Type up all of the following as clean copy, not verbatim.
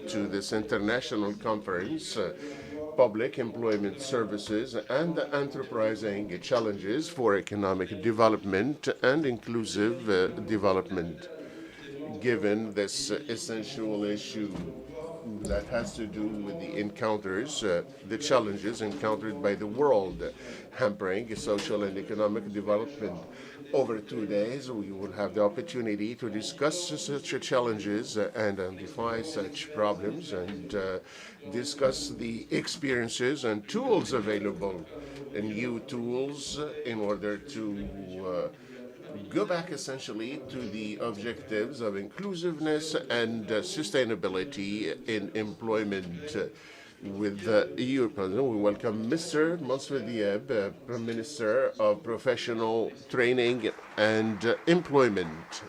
to this international conference, Public Employment Services and Enterprising Challenges for Economic Development and Inclusive Development. Given this essential issue that has to do with the encounters, the challenges encountered by the world, hampering social and economic development. Over 2 days, we will have the opportunity to discuss such challenges and identify such problems and discuss the experiences and tools available, and new tools in order to go back essentially to the objectives of inclusiveness and sustainability in employment. With the EU President, we welcome Mr. Dhieb, Minister of Professional Training and Employment.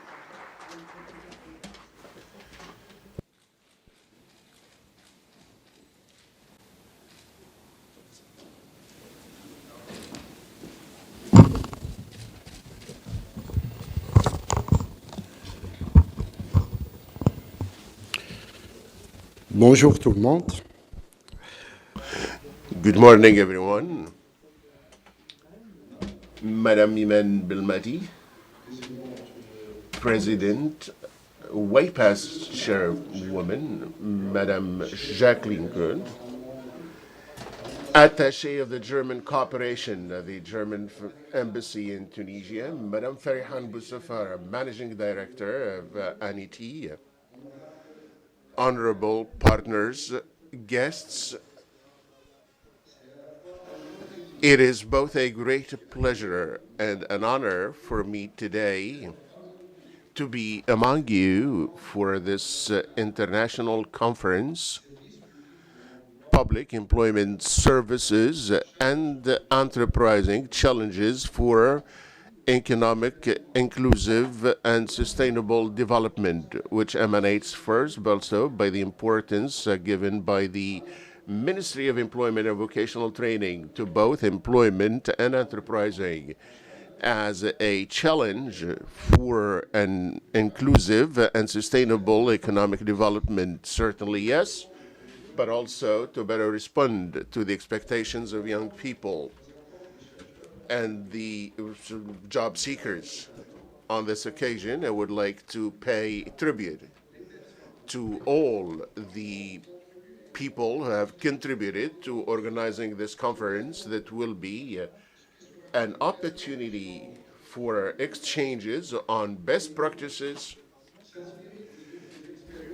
Bonjour tout le monde. Good morning, everyone. Madame Imane Belmaati, President, WAPES Chairwoman, Madame Jaqueline Groth, Attaché of the German Cooperation, the German Embassy in Tunisia, Madame Férihane Boussoffara, Managing Director of ANETI, honorable partners, guests. It is both a great pleasure and an honor for me today to be among you for this international conference, Public Employment Services and Enterprising Challenges for Economic, Inclusive and Sustainable Development, which emanates first also by the importance given by the Ministry of Employment and Vocational Training to both employment and enterprising as a challenge for an inclusive and sustainable economic development. Certainly, yes, but also to better respond to the expectations of young people and the job seekers. On this occasion, I would like to pay tribute to all the people who have contributed to organizing this conference that will be an opportunity for exchanges on best practices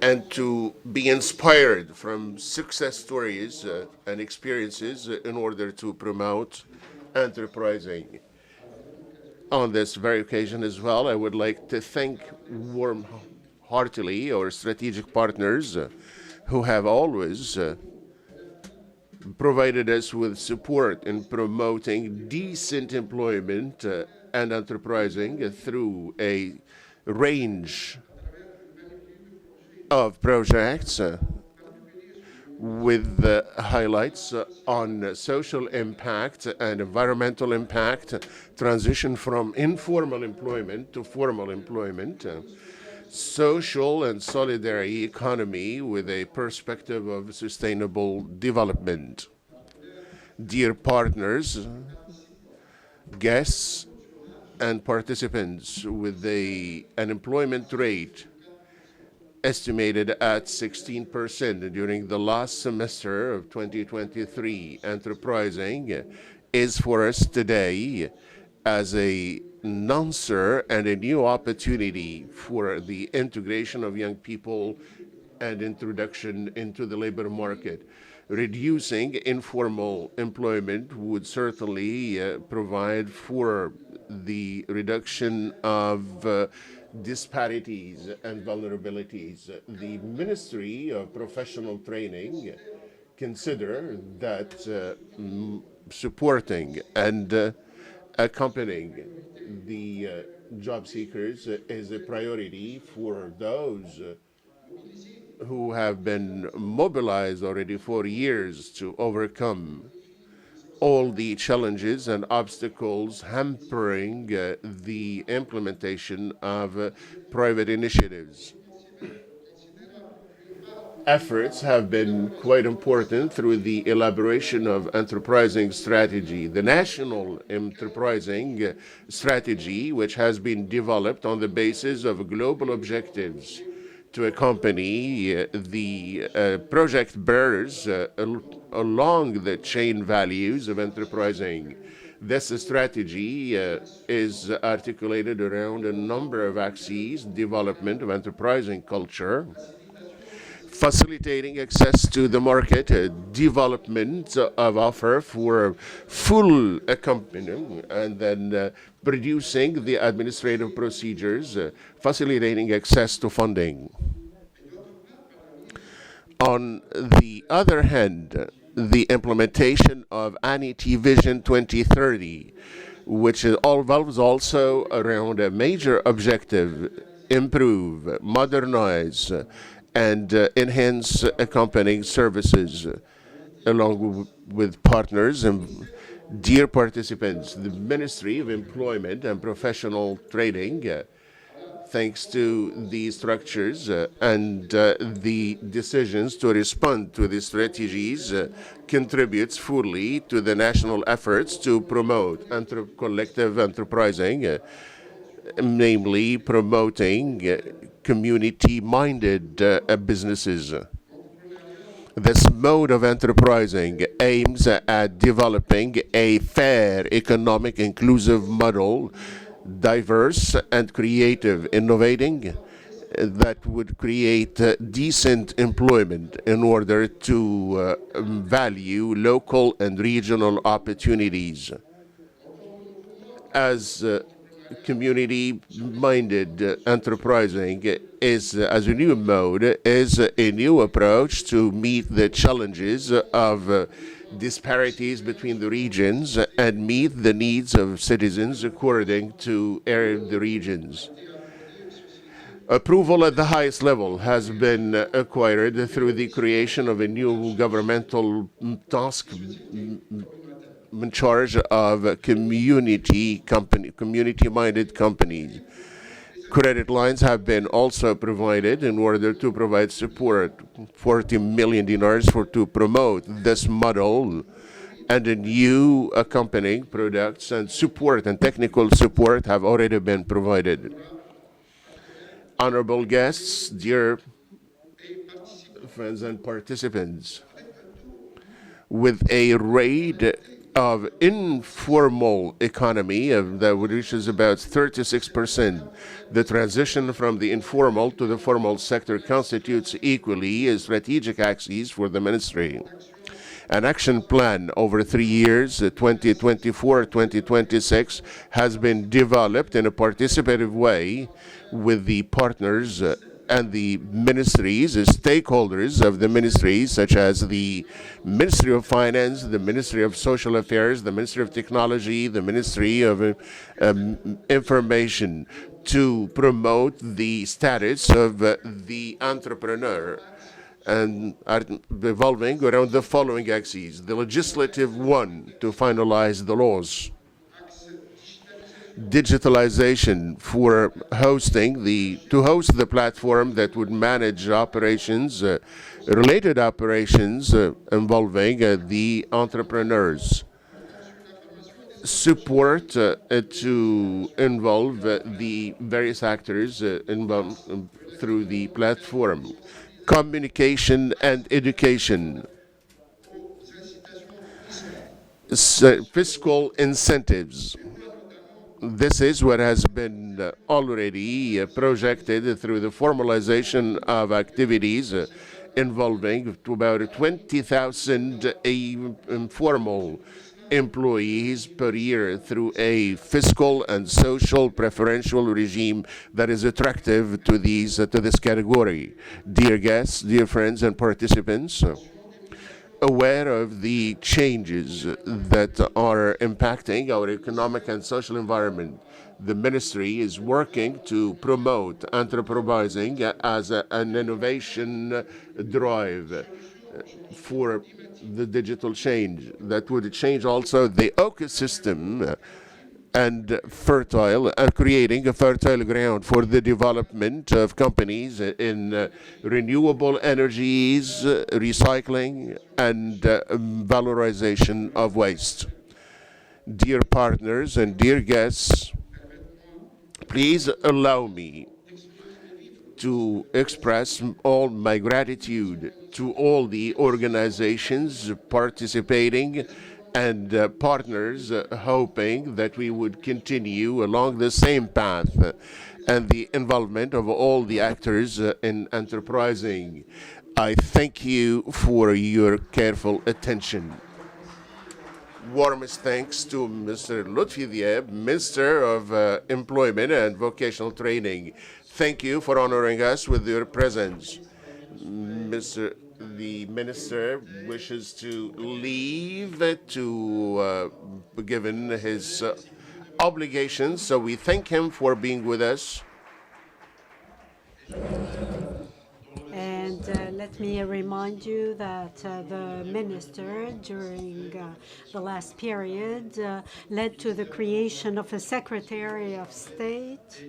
and to be inspired from success stories and experiences in order to promote enterprising. On this very occasion as well, I would like to thank warm-heartedly our strategic partners who have always provided us with support in promoting decent employment and enterprising through a range of projects with highlights on social impact and environmental impact, transition from informal employment to formal employment, social and solidarity economy with a perspective of sustainable development. Dear partners, guests, and participants, with an employment rate estimated at 16% during the last semester of 2023, enterprising is for us today as an answer and a new opportunity for the integration of young people and introduction into the labor market. Reducing informal employment would certainly provide for the reduction of disparities and vulnerabilities. The Ministry of Professional Training consider that supporting and accompanying the job seekers is a priority for those who have been mobilized already for years to overcome all the challenges and obstacles hampering the implementation of private initiatives. efforts have been quite important through the elaboration of enterprising strategy. The national enterprising strategy, which has been developed on the basis of global objectives to accompany the project bearers along the chain values of enterprising. This strategy is articulated around a number of axes: development of enterprising culture, facilitating access to the market, development of offer for full accompaniment, and then producing the administrative procedures, facilitating access to funding. On the other hand, the implementation of ANETI Vision 2030, which revolves also around a major objective: improve, modernize, and enhance accompanying services, along with partners. And dear participants, the Ministry of Employment and Professional Training, thanks to the structures and the decisions to respond to the strategies, contributes fully to the national efforts to promote collective enterprising, namely promoting community-minded businesses. This mode of enterprising aims at developing a fair, economic, inclusive model, diverse and creative, innovating, that would create decent employment in order to value local and regional opportunities. As community-minded enterprising is, as a new mode, is a new approach to meet the challenges of disparities between the regions and meet the needs of citizens according to the regions. Approval at the highest level has been acquired through the creation of a new governmental task in charge of community-minded companies. Credit lines have been also provided in order to provide support, 40 million dinars to promote this model, and a new accompanying products and support and technical support have already been provided. Honorable guests, dear friends and participants, with a rate of informal economy which is about 36%. The transition from the informal to the formal sector constitutes equally a strategic axis for the ministry. An action plan over 3 years, 2024-2026, has been developed in a participative way with the partners and the ministries, stakeholders of the ministries, such as the Ministry of Finance, the Ministry of Social Affairs, the Ministry of Technology, the Ministry of Information, to promote the status of the entrepreneur, and are revolving around the following axes. The legislative one, to finalize the laws. Digitalization for host the platform that would manage operations, related operations involving the entrepreneurs. Support to involve the various actors involved through the platform. Communication and education. Fiscal incentives. This is what has been already projected through the formalization of activities involving about 20,000 informal employees per year through a fiscal and social preferential regime that is attractive to this category. Dear guests, dear friends and participants, aware of the changes that are impacting our economic and social environment, the ministry is working to promote enterprising as an innovation drive for the digital change that would change also the ecosystem and fertile, creating a fertile ground for the development of companies in renewable energies, recycling, and valorization of waste. Dear partners and dear guests, please allow me to express all my gratitude to all the organizations participating and partners hoping that we would continue along the same path and the involvement of all the actors in enterprising. I thank you for your careful attention. Warmest thanks to Mr. Lotfi Dhieb, Minister of Employment and Vocational Training. Thank you for honoring us with your presence. The Minister wishes to leave to given his obligations, so we thank him for being with us. And let me remind you that the Minister, during the last period, led to the creation of a Secretary of State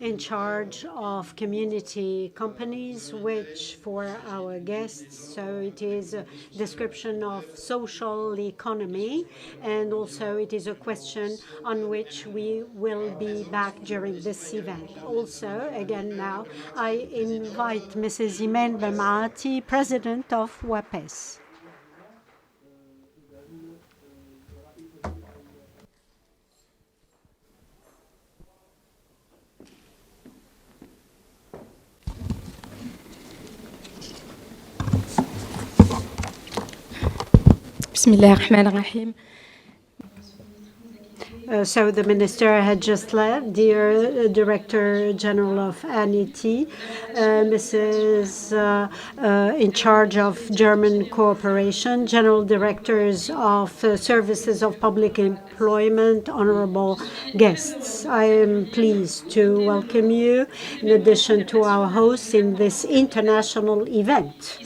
in charge of community companies, which for our guests, so it is a description of social economy, and also it is a question on which we will be back during this event. Also, again now, I invite Mrs. Imane Belmaati, President of WAPES. So the Minister had just left, dear Director General of ANETI, Mrs. In charge of German Cooperation, General Directors of Services of Public Employment, honorable guests. I am pleased to welcome you in addition to our hosts in this international event.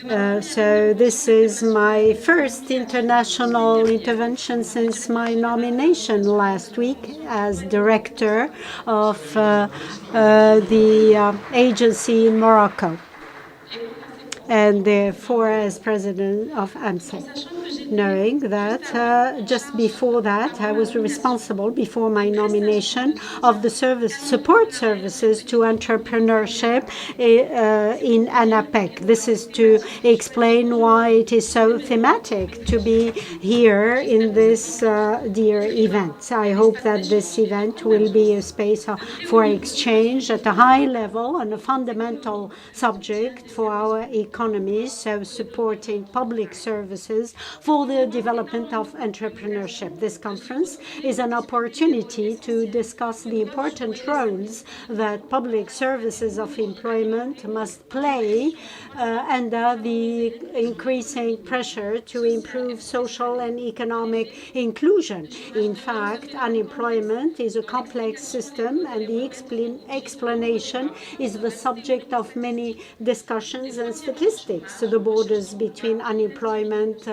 So this is my first international intervention since my nomination last week as director of the agency in Morocco, and therefore as president of AMSEC. Knowing that just before that, I was responsible before my nomination of the support services to entrepreneurship in ANAPEC. This is to explain why it is so thematic to be here in this dear event. I hope that this event will be a space for exchange at a high level on a fundamental subject for our economies, so supporting public services for the development of entrepreneurship. This conference is an opportunity to discuss the important roles that public services of employment must play under the increasing pressure to improve social and economic inclusion. In fact, unemployment is a complex system, and the explanation is the subject of many discussions and statistics. So the borders between unemployment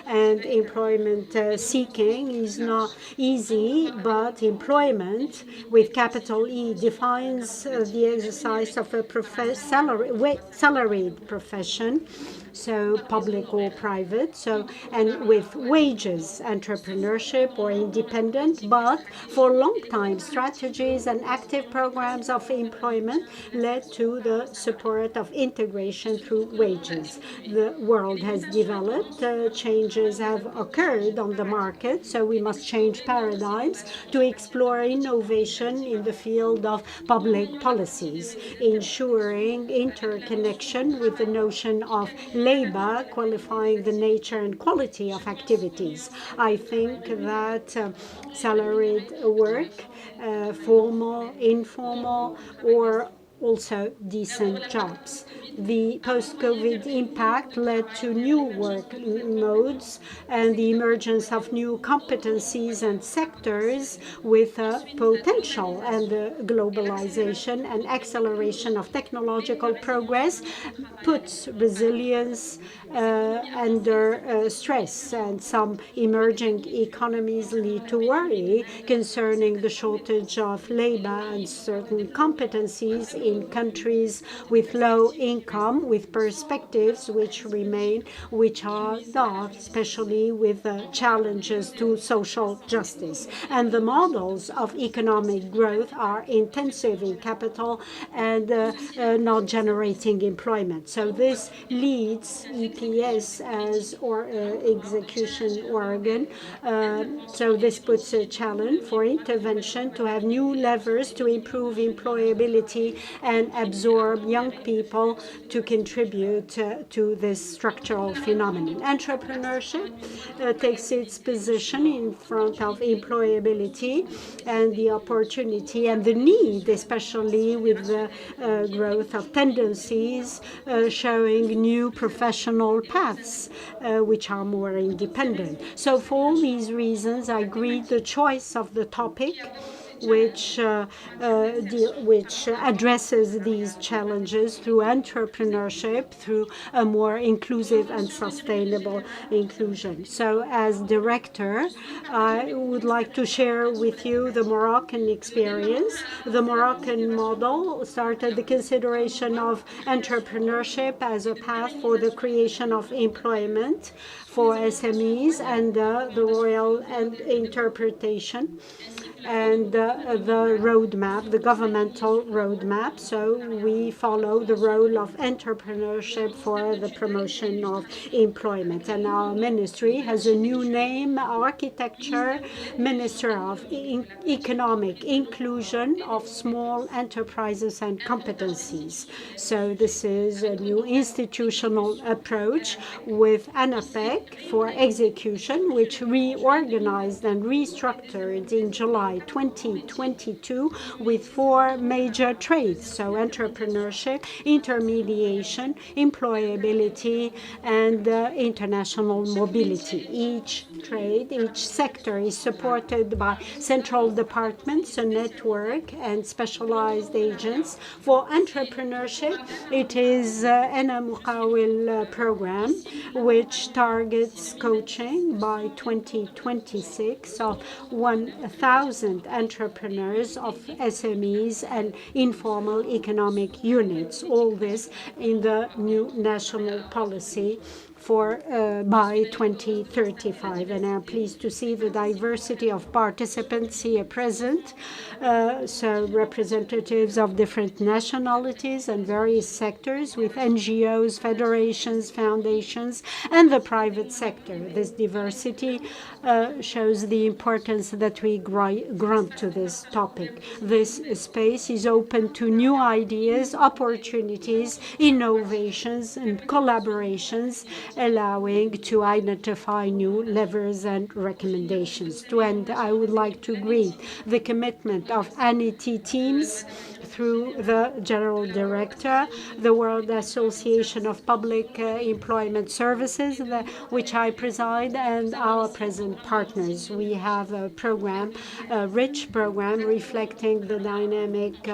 and employment seeking is not easy, but employment with capital E defines the exercise of a salaried profession, so public or private, and with wages, entrepreneurship or independent, but for long time strategies and active programs of employment led to the support of integration through wages. The world has developed, changes have occurred on the market, so we must change paradigms to explore innovation in the field of public policies, ensuring interconnection with the notion of labor, qualifying the nature and quality of activities. I think that salaried work, formal, informal, or also decent jobs. The post-COVID impact led to new work modes and the emergence of new competencies and sectors with potential, and the globalization and acceleration of technological progress puts resilience under stress, and some emerging economies lead to worry concerning the shortage of labor and certain competencies in countries with low income, with perspectives which are dark, especially with challenges to social justice. And the models of economic growth are intensive in capital and not generating employment. So this leads EPS as execution organ. So this puts a challenge for intervention to have new levers to improve employability and absorb young people to contribute to this structural phenomenon. Entrepreneurship takes its position in front of employability and the opportunity and the need, especially with the growth of tendencies showing new professional paths which are more independent. So for all these reasons, I agree the choice of the topic which addresses these challenges through entrepreneurship, through a more inclusive and sustainable inclusion. So as director, I would like to share with you the Moroccan experience. The Moroccan model started the consideration of entrepreneurship as a path for the creation of employment for SMEs and the royal interpretation and the roadmap, the governmental roadmap. So we follow the role of entrepreneurship for the promotion of employment. And our ministry has a new name, Architecture, Minister of Economic Inclusion of Small Enterprises and Competencies. So this is a new institutional approach with ANAPEC for execution, which reorganized and restructured in July 2022 with 4 major traits: so entrepreneurship, intermediation, employability, and international mobility. Each trade, each sector is supported by central departments, a network, and specialized agents. For entrepreneurship, it is Ana Muqawil program, which targets coaching by 2026 of 1,000 entrepreneurs of SMEs and informal economic units. All this in the new national policy for by 2035. And I'm pleased to see the diversity of participants here present. So representatives of different nationalities and various sectors with NGOs, federations, foundations, and the private sector. This diversity shows the importance that we grant to this topic. This space is open to new ideas, opportunities, innovations, and collaborations, allowing to identify new levers and recommendations. To end, I would like to greet the commitment of ANETI teams through the General Director, the World Association of Public Employment Services, which I preside, and our present partners. We have a program, a rich program reflecting the dynamic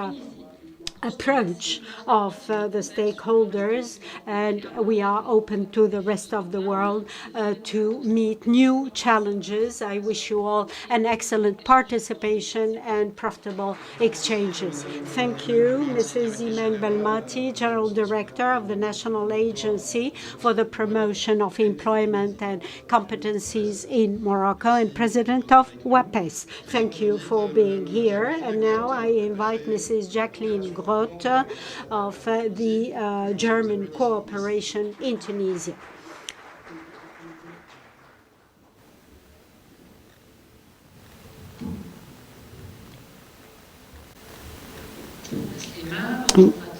approach of the stakeholders, and we are open to the rest of the world to meet new challenges. I wish you all an excellent participation and profitable exchanges. Thank you, Mrs. Imane Belmaati, General Director of the National Agency for the Promotion of Employment and Competencies in Morocco and President of WAPES. Thank you for being here. And now I invite Mrs. Jaqueline Groth of the German cooperation in Tunisia.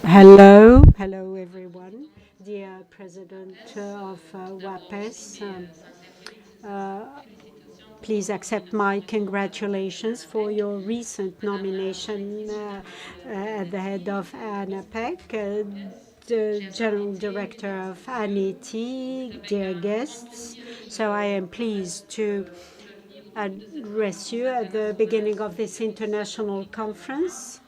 Hello everyone. Dear President of WAPES, Please accept my congratulations for your recent nomination at the head of ANAPEC, the General Director of ANETI, dear guests. So I am pleased to address you at the beginning of this international conference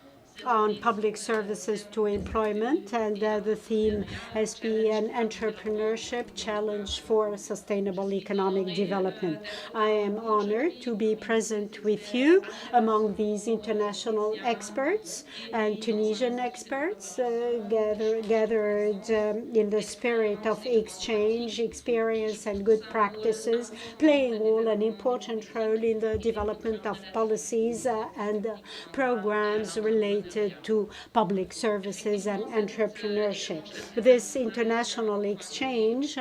on public services to employment, and the theme has been entrepreneurship challenge for sustainable economic development. I am honored to be present with you among these international experts and Tunisian experts gathered in the spirit of exchange, experience, and good practices, playing all an important role in the development of policies and programs related to public services and entrepreneurship. This international exchange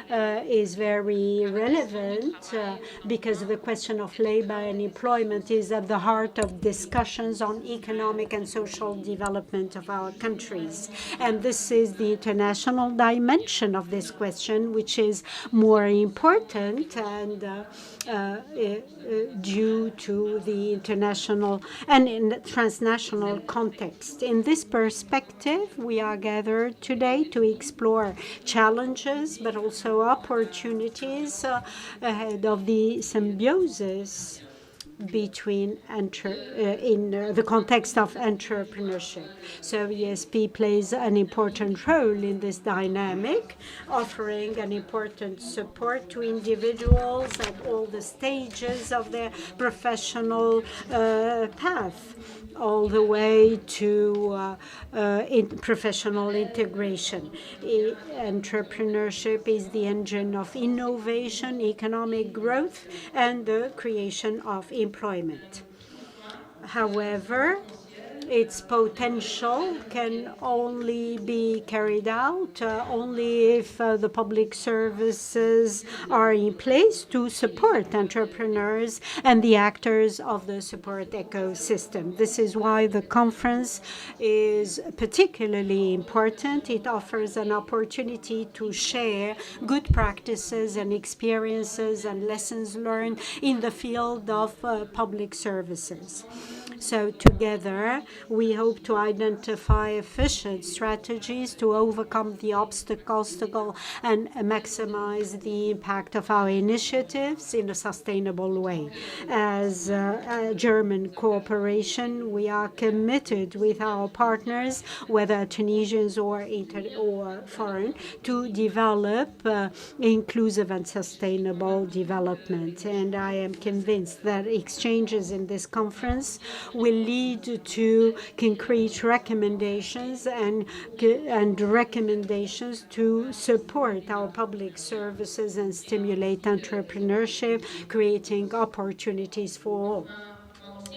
is very relevant because the question of labor and employment is at the heart of discussions on economic and social development of our countries. And this is the international dimension of this question, which is more important and due to the international and in the transnational context. In this perspective, we are gathered today to explore challenges but also opportunities ahead of the symbiosis between in the context of entrepreneurship. So ESP plays an important role in this dynamic, offering an important support to individuals at all the stages of their professional path, all the way to professional integration. Entrepreneurship is the engine of innovation, economic growth, and the creation of employment. However, its potential can only be carried out only if the public services are in place to support entrepreneurs and the actors of the support ecosystem. This is why the conference is particularly important. It offers an opportunity to share good practices and experiences and lessons learned in the field of public services. So together, we hope to identify efficient strategies to overcome the obstacles and maximize the impact of our initiatives in a sustainable way. As a German corporation, we are committed with our partners, whether Tunisians or foreign, to develop inclusive and sustainable development. And I am convinced that exchanges in this conference will lead to concrete recommendations and recommendations to support our public services and stimulate entrepreneurship, creating opportunities for all.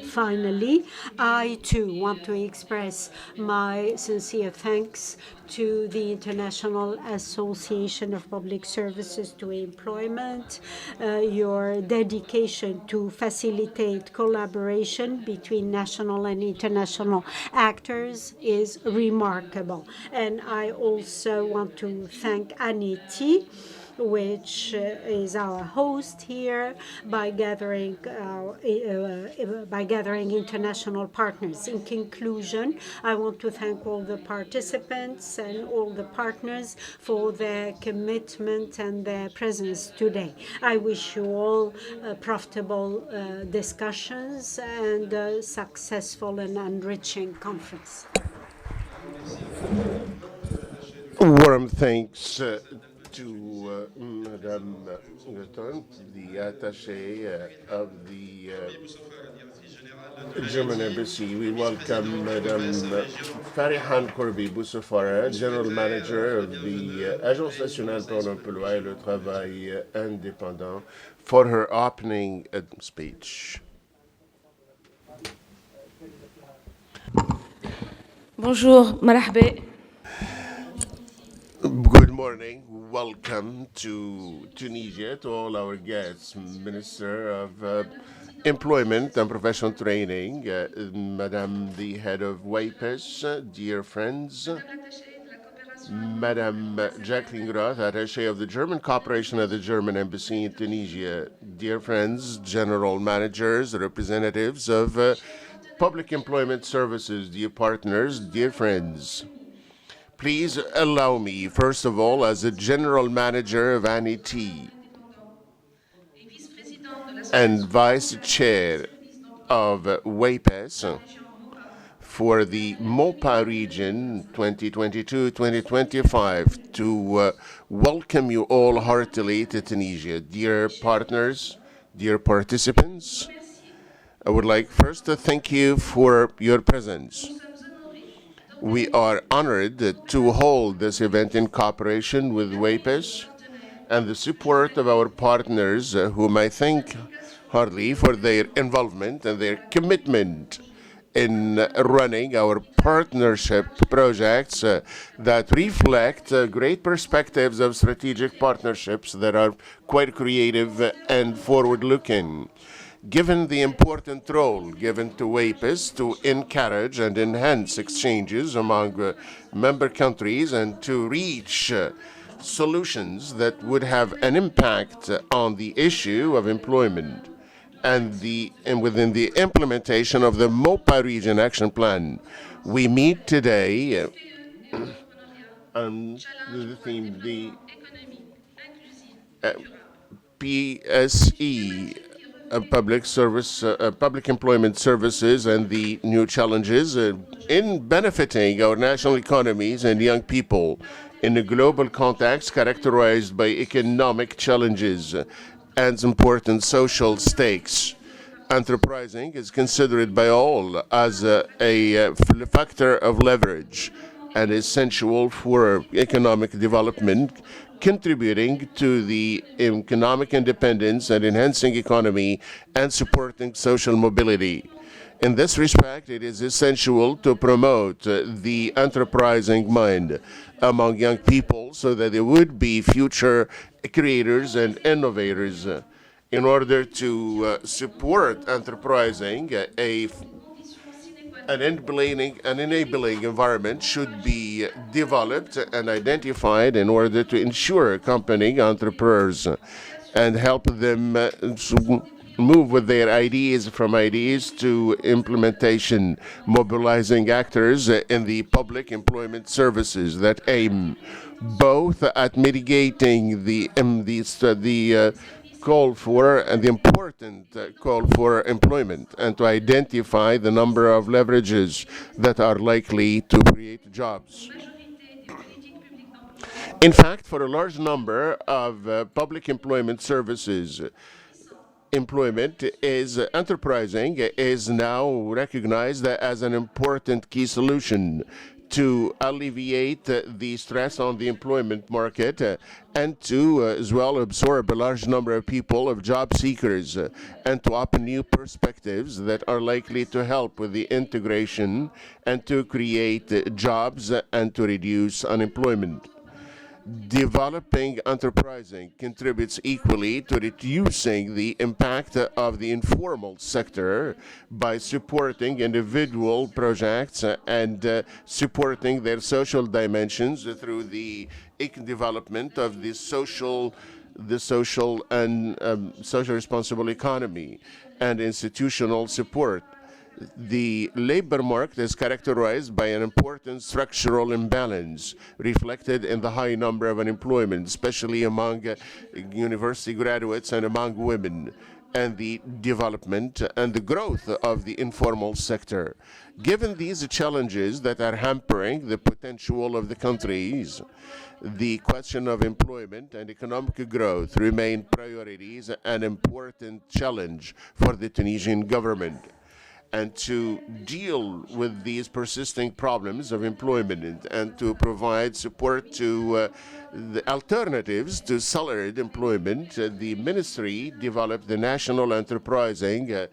Finally, I too want to express my sincere thanks to the International Association of Public Services to Employment. Your dedication to facilitate collaboration between national and international actors is remarkable. And I also want to thank ANETI, which is our host here, by gathering international partners. In conclusion, I want to thank all the participants and all the partners for their commitment and their presence today. I wish you all profitable discussions and a successful and enriching conference. Warm thanks to Madame Groth, the Attaché of the German Embassy. We welcome Madame Férihane Korbi Boussoffara, General Manager of the Agence Nationale pour l'Emploi et le Travail Indépendant, for her opening speech. Bonjour, marhaba. Good morning. Welcome to Tunisia, to all our guests, Minister of Employment and Professional Training, Madame the Head of WAPES, dear friends, Madame Jaqueline Groth, Attaché of the German Cooperation at the German Embassy in Tunisia, dear friends, general managers, representatives of public employment services, dear partners, dear friends. Please allow me, first of all, as a general manager of ANETI and vice chair of WAPES for the MOPA region 2022-2025 to welcome you all heartily to Tunisia. Dear partners, dear participants, I would like first to thank you for your presence. We are honored to hold this event in cooperation with WAPES and the support of our partners, whom I thank heartily for their involvement and their commitment in running our partnership projects that reflect great perspectives of strategic partnerships that are quite creative and forward-looking. Given the important role given to WAPES to encourage and enhance exchanges among member countries and to reach solutions that would have an impact on the issue of employment and within the implementation of the MOPA Region Action Plan, we meet today on the theme, the PSE, public employment services and the new challenges in benefiting our national economies and young people in a global context characterized by economic challenges and important social stakes. Enterprising is considered by all as a factor of leverage and essential for economic development, contributing to the economic independence and enhancing economy and supporting social mobility. In this respect, it is essential to promote the enterprising mind among young people so that they would be future creators and innovators. In order to support enterprising, an enabling environment should be developed and identified in order to ensure accompanying entrepreneurs and help them move with their ideas from ideas to implementation, mobilizing actors in the public employment services that aim both at mitigating the call for and the important call for employment and to identify the number of leverages that are likely to create jobs. In fact, for a large number of public employment services, employment is enterprising is now recognized as an important key solution to alleviate the stress on the employment market and to as well absorb a large number of people, of job seekers, and to open new perspectives that are likely to help with the integration and to create jobs and to reduce unemployment. Developing enterprising contributes equally to reducing the impact of the informal sector by supporting individual projects and supporting their social dimensions through the development of the social and social responsible economy and institutional support. The labor market is characterized by an important structural imbalance reflected in the high number of unemployment, especially among university graduates and among women, and the development and the growth of the informal sector. Given these challenges that are hampering the potential of the countries, the question of employment and economic growth remain priorities, an important challenge for the Tunisian government. And to deal with these persisting problems of employment and to provide support to the alternatives to salaried employment, the Ministry developed the National Enterprising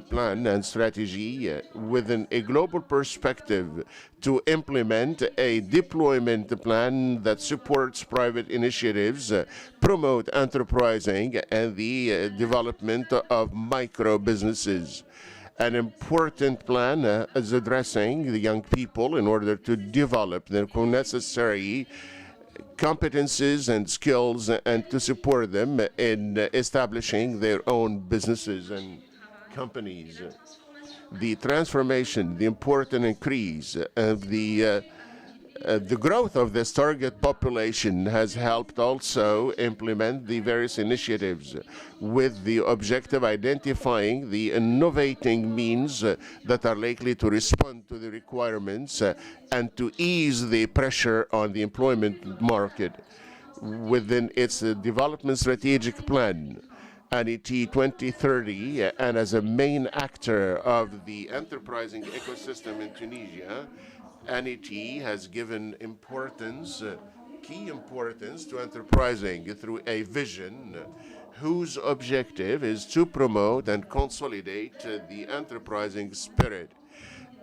Plan and Strategy within a global perspective to implement a deployment plan that supports private initiatives, promote enterprising, and the development of micro businesses. An important plan is addressing the young people in order to develop the necessary competences and skills and to support them in establishing their own businesses and companies. The transformation, the important increase of the growth of this target population has helped also implement the various initiatives with the objective identifying the innovating means that are likely to respond to the requirements and to ease the pressure on the employment market within its development strategic plan. ANETI 2030, and as a main actor of the enterprising ecosystem in Tunisia, ANETI has given key importance to enterprising through a vision whose objective is to promote and consolidate the enterprising spirit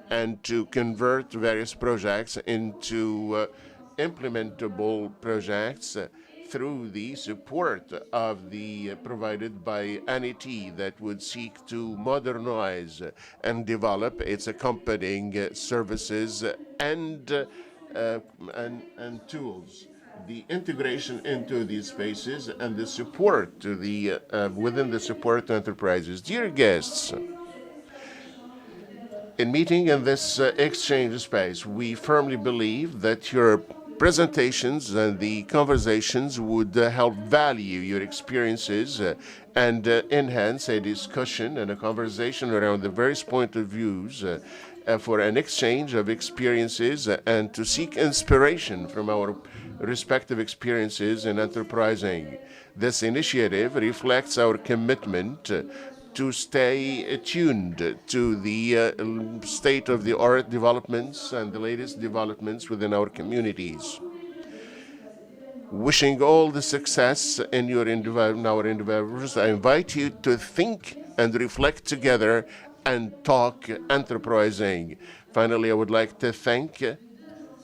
and to convert various projects into implementable projects through the support of the provided by ANETI that would seek to modernize and develop its accompanying services and tools. The integration into these spaces and the support to the within the support to enterprises. Dear guests, in meeting in this exchange space, we firmly believe that your presentations and the conversations would help value your experiences and enhance a discussion and a conversation around the various point of views for an exchange of experiences and to seek inspiration from our respective experiences in enterprising. This initiative reflects our commitment to stay attuned to the state-of-the-art developments and the latest developments within our communities. Wishing all the success in our endeavors, I invite you to think and reflect together and talk enterprising. Finally, I would like to thank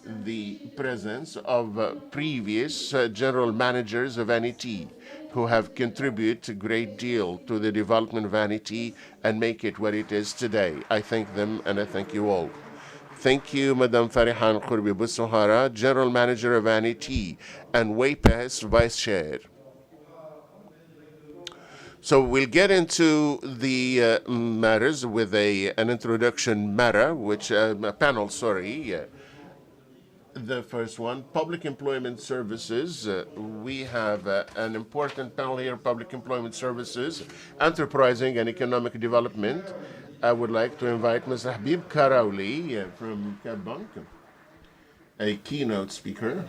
the presence of previous general managers of ANETI who have contributed a great deal to the development of ANETI and make it what it is today. I thank them and I thank you all. Thank you, Madam Férihane Korbi Boussoffara, General Manager of ANETI and WAPES Vice Chair. So we'll get into the matters with an introduction matter, a panel, sorry. The first one, public employment services. We have an important panel here, public employment services, enterprising and economic development. I would like to invite Mr. Habib Karaouli from Bank, a keynote speaker.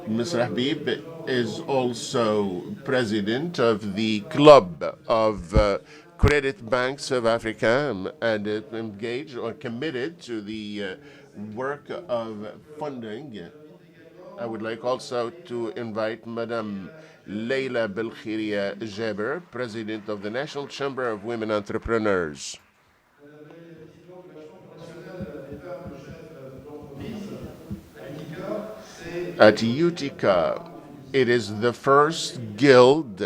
Mr. Habib is also president of the Club of Credit Banks of Africa and engaged or committed to the work of funding. I would like also to invite Madame Leila Belkhiria Dhieb, President of the National Chamber of Women Entrepreneurs. At Utica, it is the first guild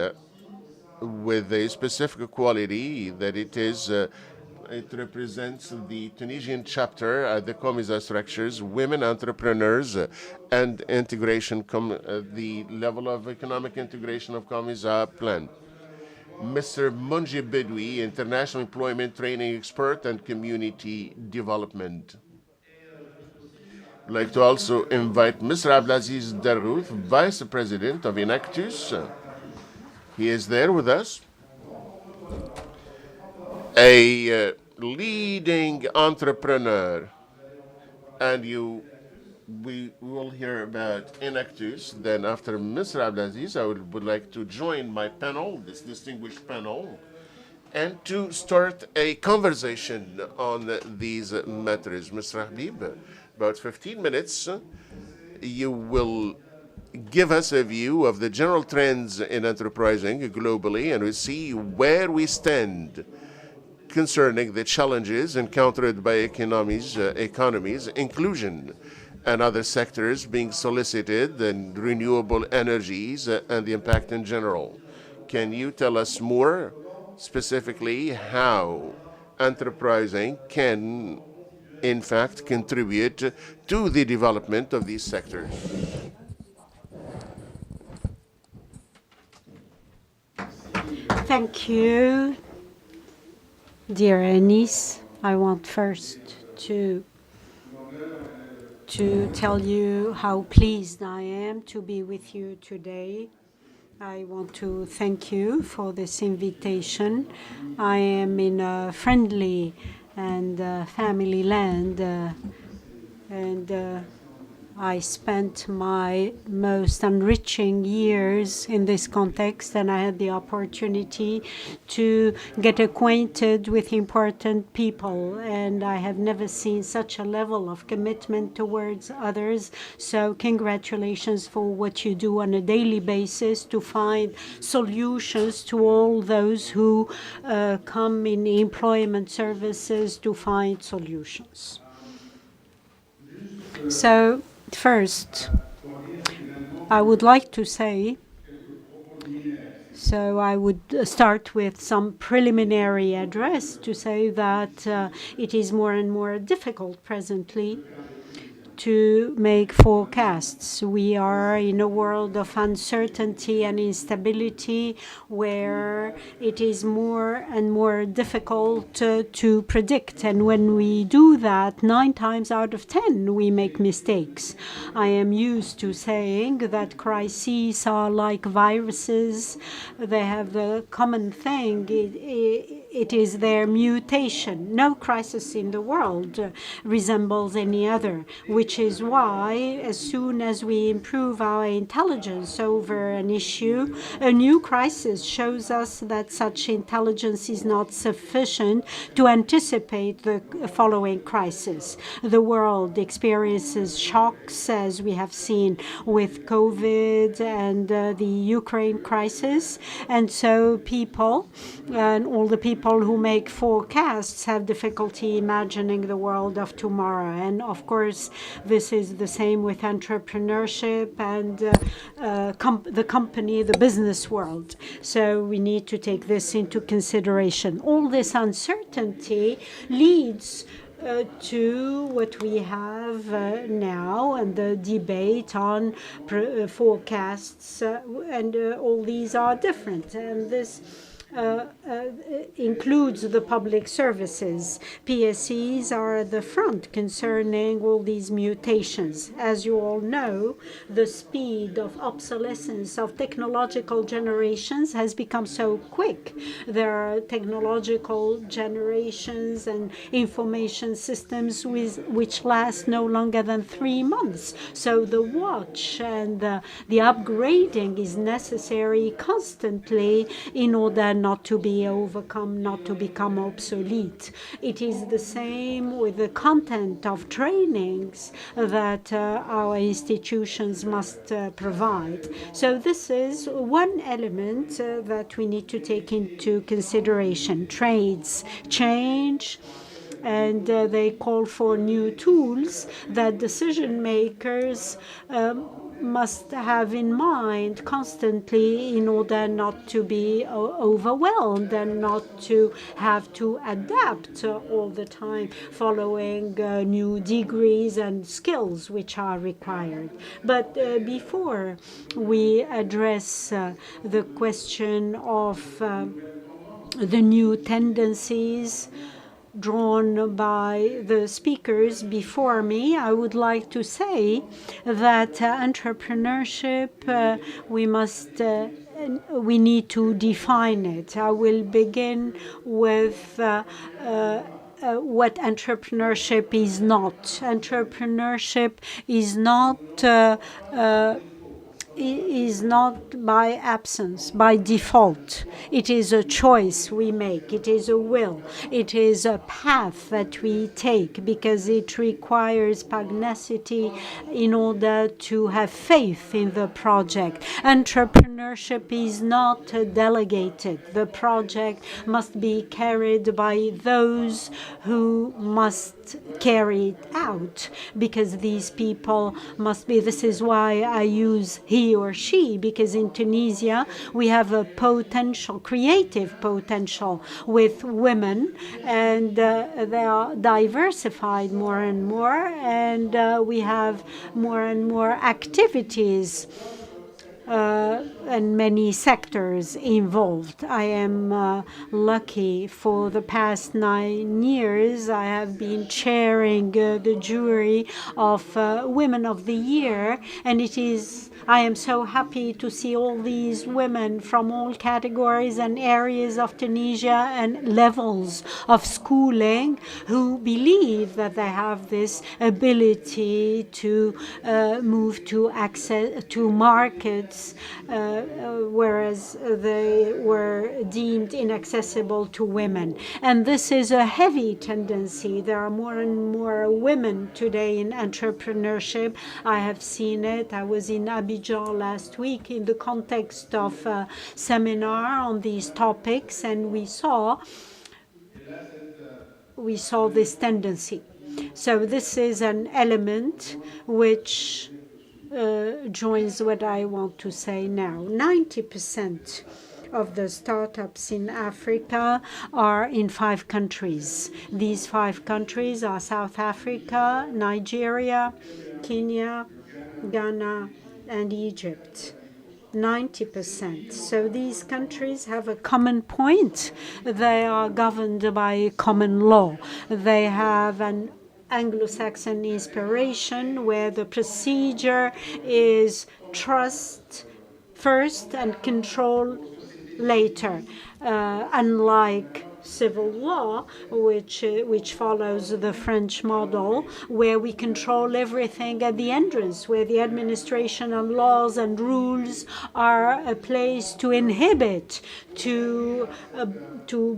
with a specific quality that it represents the Tunisian chapter at the COMISA structures, women entrepreneurs, and integration, the level of economic integration of COMISA plan. Mr. Mongi Bédoui, international employment training expert and community development. I'd like to also invite Mr. Abdelaziz Darrouth, Vice President of Inactus. He is there with us. A leading entrepreneur, and we will hear about Inactus. Then after Mr. Abdelaziz, I would like to join my panel, this distinguished panel, and to start a conversation on these matters. Mr. Habib, about 15 minutes, you will give us a view of the general trends in enterprising globally, and we see where we stand concerning the challenges encountered by economies, inclusion, and other sectors being solicited, and renewable energies, and the impact in general. Can you tell us more specifically how enterprising can, in fact, contribute to the development of these sectors? Thank you, dear Anis. I want first to tell you how pleased I am to be with you today. I want to thank you for this invitation. I am in a friendly and family land, and I spent my most enriching years in this context, and I had the opportunity to get acquainted with important people, and I have never seen such a level of commitment towards others. So congratulations for what you do on a daily basis to find solutions to all those who come in employment services to find solutions. So first, I would like to say, so I would start with some preliminary address to say that it is more and more difficult presently to make forecasts. We are in a world of uncertainty and instability where it is more and more difficult to predict. And when we do that, 9 times out of 10, we make mistakes. I am used to saying that crises are like viruses. They have the common thing. It is their mutation. No crisis in the world resembles any other, which is why as soon as we improve our intelligence over an issue, a new crisis shows us that such intelligence is not sufficient to anticipate the following crisis. The world experiences shocks, as we have seen with COVID and the Ukraine crisis, and so people and all the people who make forecasts have difficulty imagining the world of tomorrow. And of course, this is the same with entrepreneurship and the company, the business world. So we need to take this into consideration. All this uncertainty leads to what we have now and the debate on forecasts, and all these are different. And this includes the public services. PSEs are at the front concerning all these mutations. As you all know, the speed of obsolescence of technological generations has become so quick. There are technological generations and information systems which last no longer than 3 months. So the watch and the upgrading is necessary constantly in order not to be overcome, not to become obsolete. It is the same with the content of trainings that our institutions must provide. So this is one element that we need to take into consideration. Trades change, and they call for new tools that decision makers must have in mind constantly in order not to be overwhelmed and not to have to adapt all the time following new degrees and skills which are required. But before we address the question of the new tendencies drawn by the speakers before me, I would like to say that entrepreneurship, we need to define it. I will begin with what entrepreneurship is not. Entrepreneurship is not by absence, by default. It is a choice we make. It is a will. It is a path that we take because it requires pugnacity in order to have faith in the project. Entrepreneurship is not delegated. The project must be carried by those who must carry it out, because these people must be, this is why I use he or she, because in Tunisia we have a potential, creative potential with women, and they are diversified more and more, and we have more and more activities and many sectors involved. I am lucky. For the past 9 years, I have been chairing the jury of Women of the Year, and I am so happy to see all these women from all categories and areas of Tunisia and levels of schooling who believe that they have this ability to move to access to markets, whereas they were deemed inaccessible to women. And this is a heavy tendency. There are more and more women today in entrepreneurship. I have seen it. I was in Abidjan last week in the context of a seminar on these topics, and we saw this tendency. So this is an element which joins what I want to say now. 90% of the startups in Africa are in 5 countries. These 5 countries are South Africa, Nigeria, Kenya, Ghana, and Egypt. 90%. So these countries have a common point. They are governed by common law. They have an Anglo-Saxon inspiration where the procedure is trust first and control later, unlike civil law, which follows the French model, where we control everything at the entrance, where the administration and laws and rules are a place to inhibit, to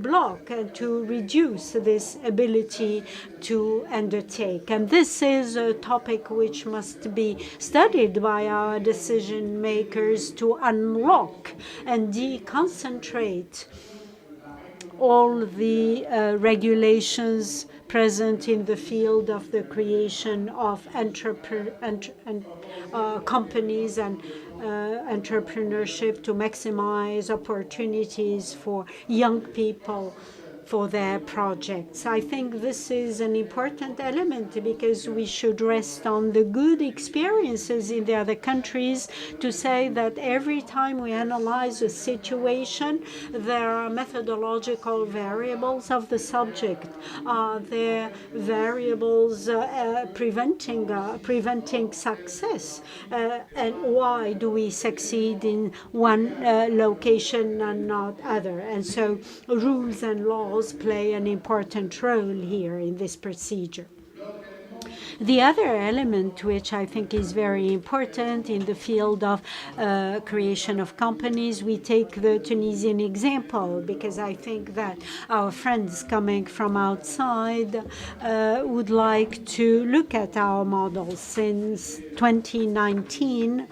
block, and to reduce this ability to undertake. And this is a topic which must be studied by our decision makers to unlock and deconcentrate all the regulations present in the field of the creation of companies and entrepreneurship to maximize opportunities for young people for their projects. I think this is an important element because we should rest on the good experiences in the other countries to say that every time we analyze a situation, there are methodological variables of the subject. Are there variables preventing success? And why do we succeed in one location and not other? And so rules and laws play an important role here in this procedure. The other element which I think is very important in the field of creation of companies, we take the Tunisian example because I think that our friends coming from outside would like to look at our model. Since 2019,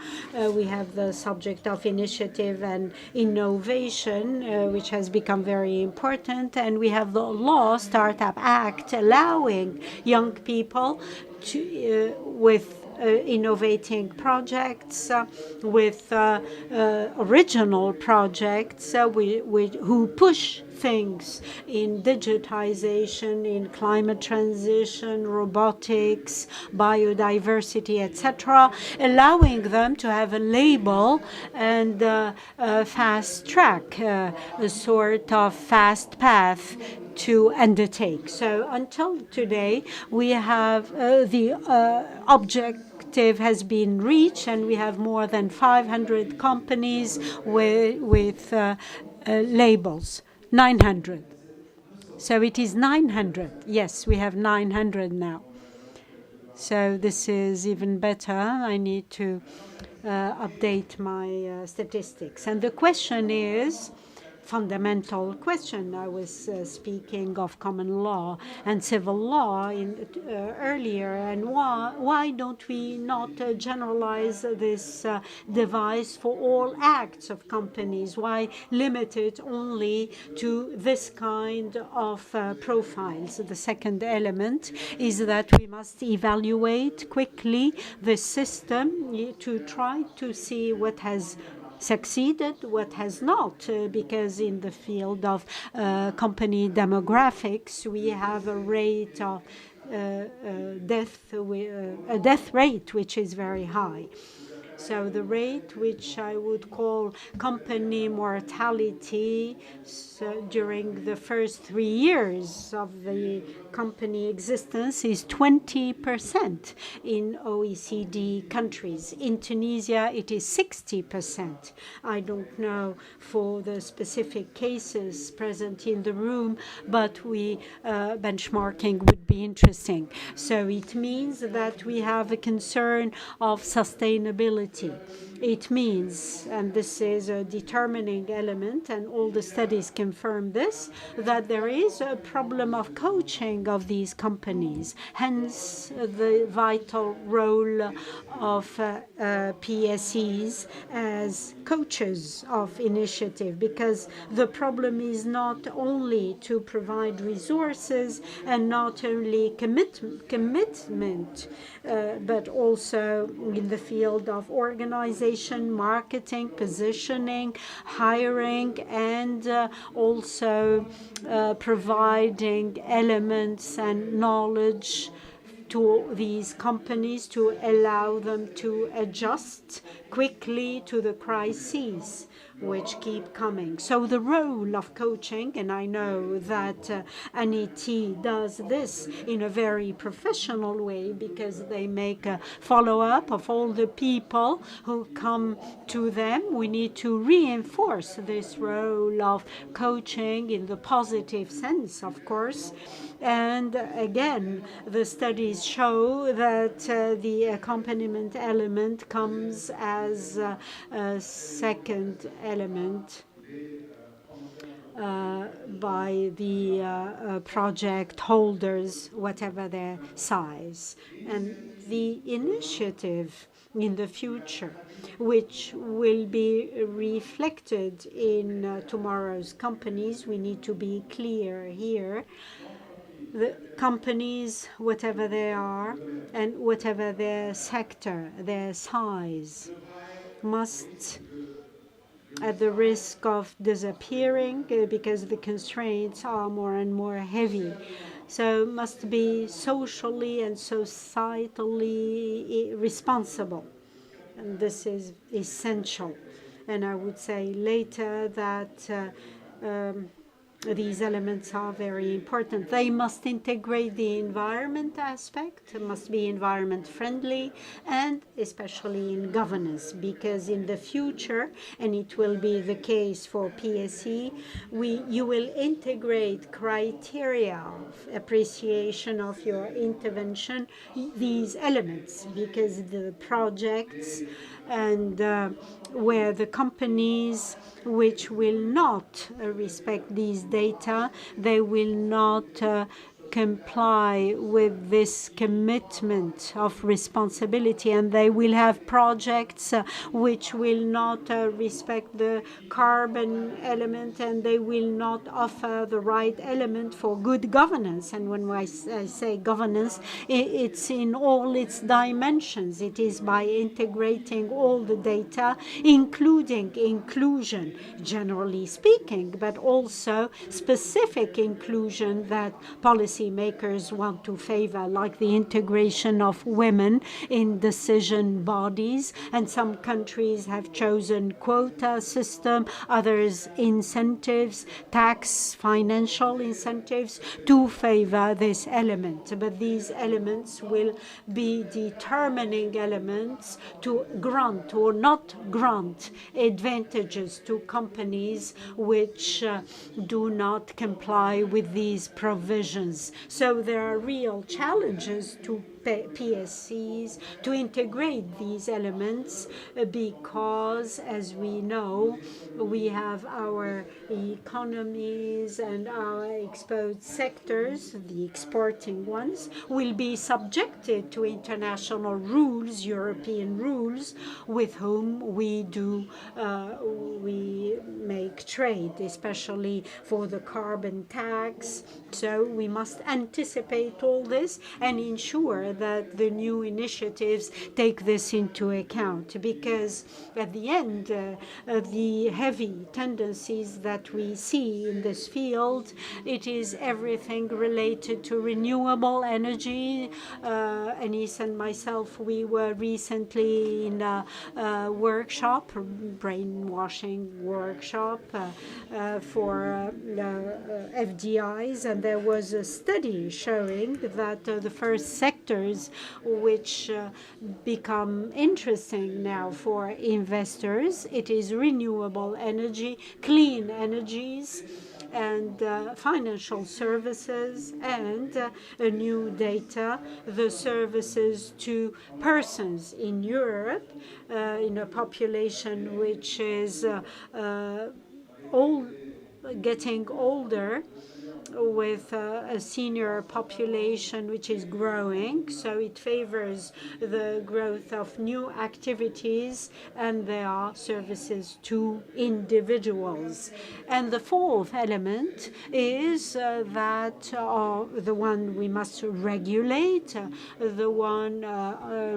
we have the subject of initiative and innovation, which has become very important, and we have the Law Startup Act allowing young people with innovating projects, with original projects who push things in digitization, in climate transition, robotics, biodiversity, etc., allowing them to have a label and a fast track, a sort of fast path to undertake. So until today, we have the objective has been reached, and we have more than 500 companies with labels. 900. So it is 900. Yes, we have 900 now. So this is even better. I need to update my statistics. And the question is, fundamental question. I was speaking of common law and civil law earlier, and why don't we not generalize this device for all acts of companies? Why limit it only to this kind of profiles? The second element is that we must evaluate quickly the system to try to see what has succeeded, what has not, because in the field of company demographics, we have a rate of a death rate which is very high. So the rate, which I would call company mortality, during the first 3 years of the company existence is 20% in OECD countries. In Tunisia, it is 60%. I don't know for the specific cases present in the room, but benchmarking would be interesting. So it means that we have a concern of sustainability. It means, and this is a determining element, and all the studies confirm this, that there is a problem of coaching of these companies, hence the vital role of PSEs as coaches of initiative, because the problem is not only to provide resources and not only commitment, but also in the field of organization, marketing, positioning, hiring, and also providing elements and knowledge to these companies to allow them to adjust quickly to the crises which keep coming. So the role of coaching, and I know that ANETI does this in a very professional way because they make a follow-up of all the people who come to them. We need to reinforce this role of coaching in the positive sense, of course. And again, the studies show that the accompaniment element comes as a second element by the project holders, whatever their size. And the initiative in the future, which will be reflected in tomorrow's companies, we need to be clear here. The companies, whatever they are, and whatever their sector, their size, must, at the risk of disappearing because the constraints are more and more heavy, so must be socially and societally responsible. And this is essential. And I would say later that these elements are very important. They must integrate the environment aspect, must be environment friendly, and especially in governance, because in the future, and it will be the case for PSE, you will integrate criteria of appreciation of your intervention, these elements, because the projects and where the companies which will not respect these data, they will not comply with this commitment of responsibility, and they will have projects which will not respect the carbon element, and they will not offer the right element for good governance. And when I say governance, it's in all its dimensions. It is by integrating all the data, including inclusion, generally speaking, but also specific inclusion that policymakers want to favor, like the integration of women in decision bodies. And some countries have chosen quota system, others incentives, tax, financial incentives to favor this element. But these elements will be determining elements to grant or not grant advantages to companies which do not comply with these provisions. So there are real challenges to PSCs to integrate these elements because, as we know, we have our economies and our exposed sectors, the exporting ones, will be subjected to international rules, European rules, with whom we make trade, especially for the carbon tax. So we must anticipate all this and ensure that the new initiatives take this into account, because at the end, the heavy tendencies that we see in this field, it is everything related to renewable energy. Anis and myself, we were recently in a workshop, brainwashing workshop for FDIs, and there was a study showing that the first sectors which become interesting now for investors, it is renewable energy, clean energies, and financial services, and new data, the services to persons in Europe, in a population which is getting older, with a senior population which is growing. So it favors the growth of new activities, and there are services to individuals. And the fourth element is that the one we must regulate, the one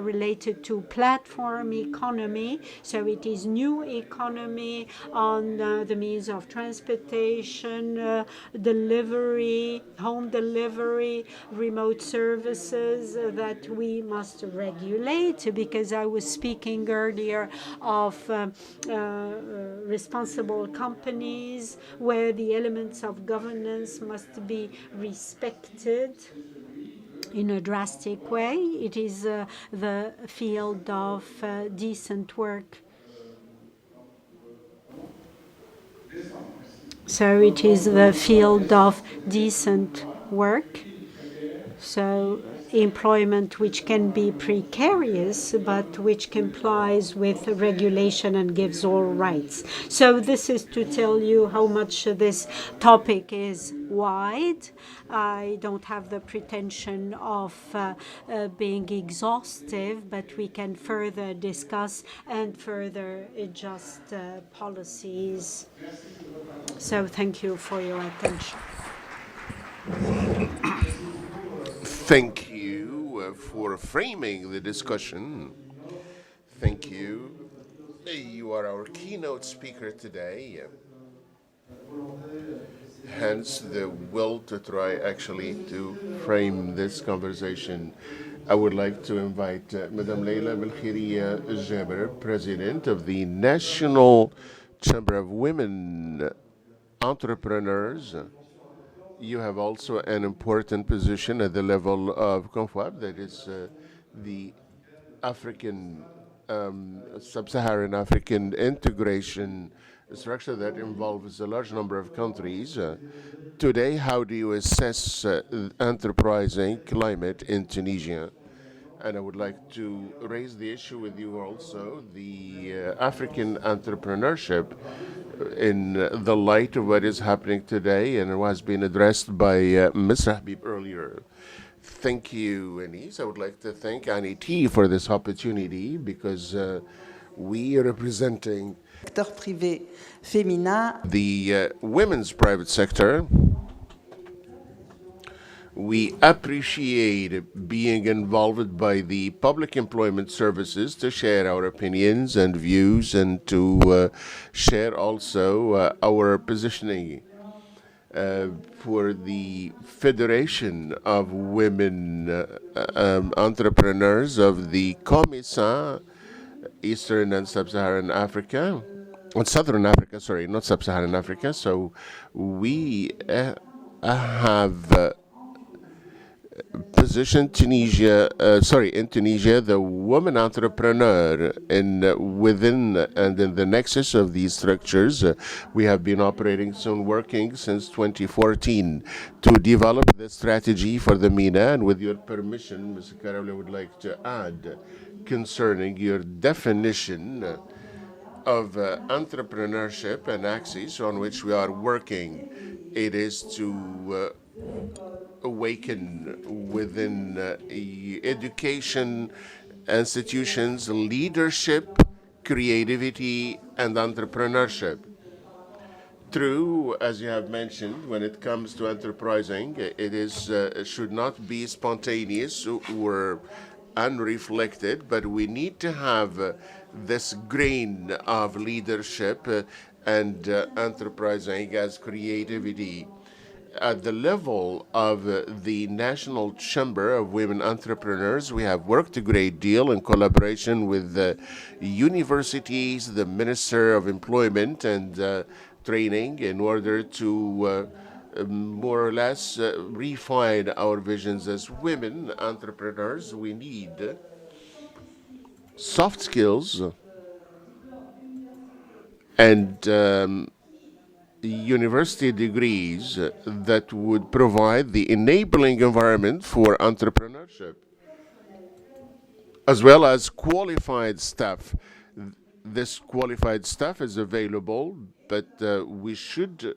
related to platform economy. So it is new economy on the means of transportation, delivery, home delivery, remote services that we must regulate, because I was speaking earlier of responsible companies where the elements of governance must be respected in a drastic way. It is the field of decent work. So it is the field of decent work. So employment which can be precarious, but which complies with regulation and gives all rights. So this is to tell you how much this topic is wide. I don't have the pretension of being exhaustive, but we can further discuss and further adjust policies. So thank you for your attention. Thank you for framing the discussion. Thank you. You are our keynote speaker today. Hence the will to try actually to frame this conversation. I would like to invite Madame Leila Belkhiria Jaber, President of the National Chamber of Women Entrepreneurs. You have also an important position at the level of CONFOAB, that is the African, Sub-Saharan African integration structure that involves a large number of countries. Today, how do you assess enterprising climate in Tunisia? And I would like to raise the issue with you also, the African entrepreneurship in the light of what is happening today, and it has been addressed by Mr. Habib earlier. Thank you, Anis. I would like to thank ANETI for this opportunity, because we are representing the women's private sector. We appreciate being involved by the public employment services to share our opinions and views, and to share also our positioning for the Federation of Women Entrepreneurs of the COMESA, Eastern and Sub-Saharan Africa, Southern Africa, sorry, not Sub-Saharan Africa. So we have positioned Tunisia, in Tunisia, the woman entrepreneur within and in the nexus of these structures. We have been operating working since 2014 to develop the strategy for the MENA. And with your permission, Mr. Karaouli, I would like to add concerning your definition of entrepreneurship and axis on which we are working. It is to awaken within education institutions leadership, creativity, and entrepreneurship. True, as you have mentioned, when it comes to enterprising, it should not be spontaneous or unreflected, but we need to have this grain of leadership and enterprising as creativity. At the level of the National Chamber of Women Entrepreneurs, we have worked a great deal in collaboration with the universities, the Minister of Employment and Training, in order to more or less refine our visions as women entrepreneurs. We need soft skills and university degrees that would provide the enabling environment for entrepreneurship, as well as qualified staff. This qualified staff is available, but we should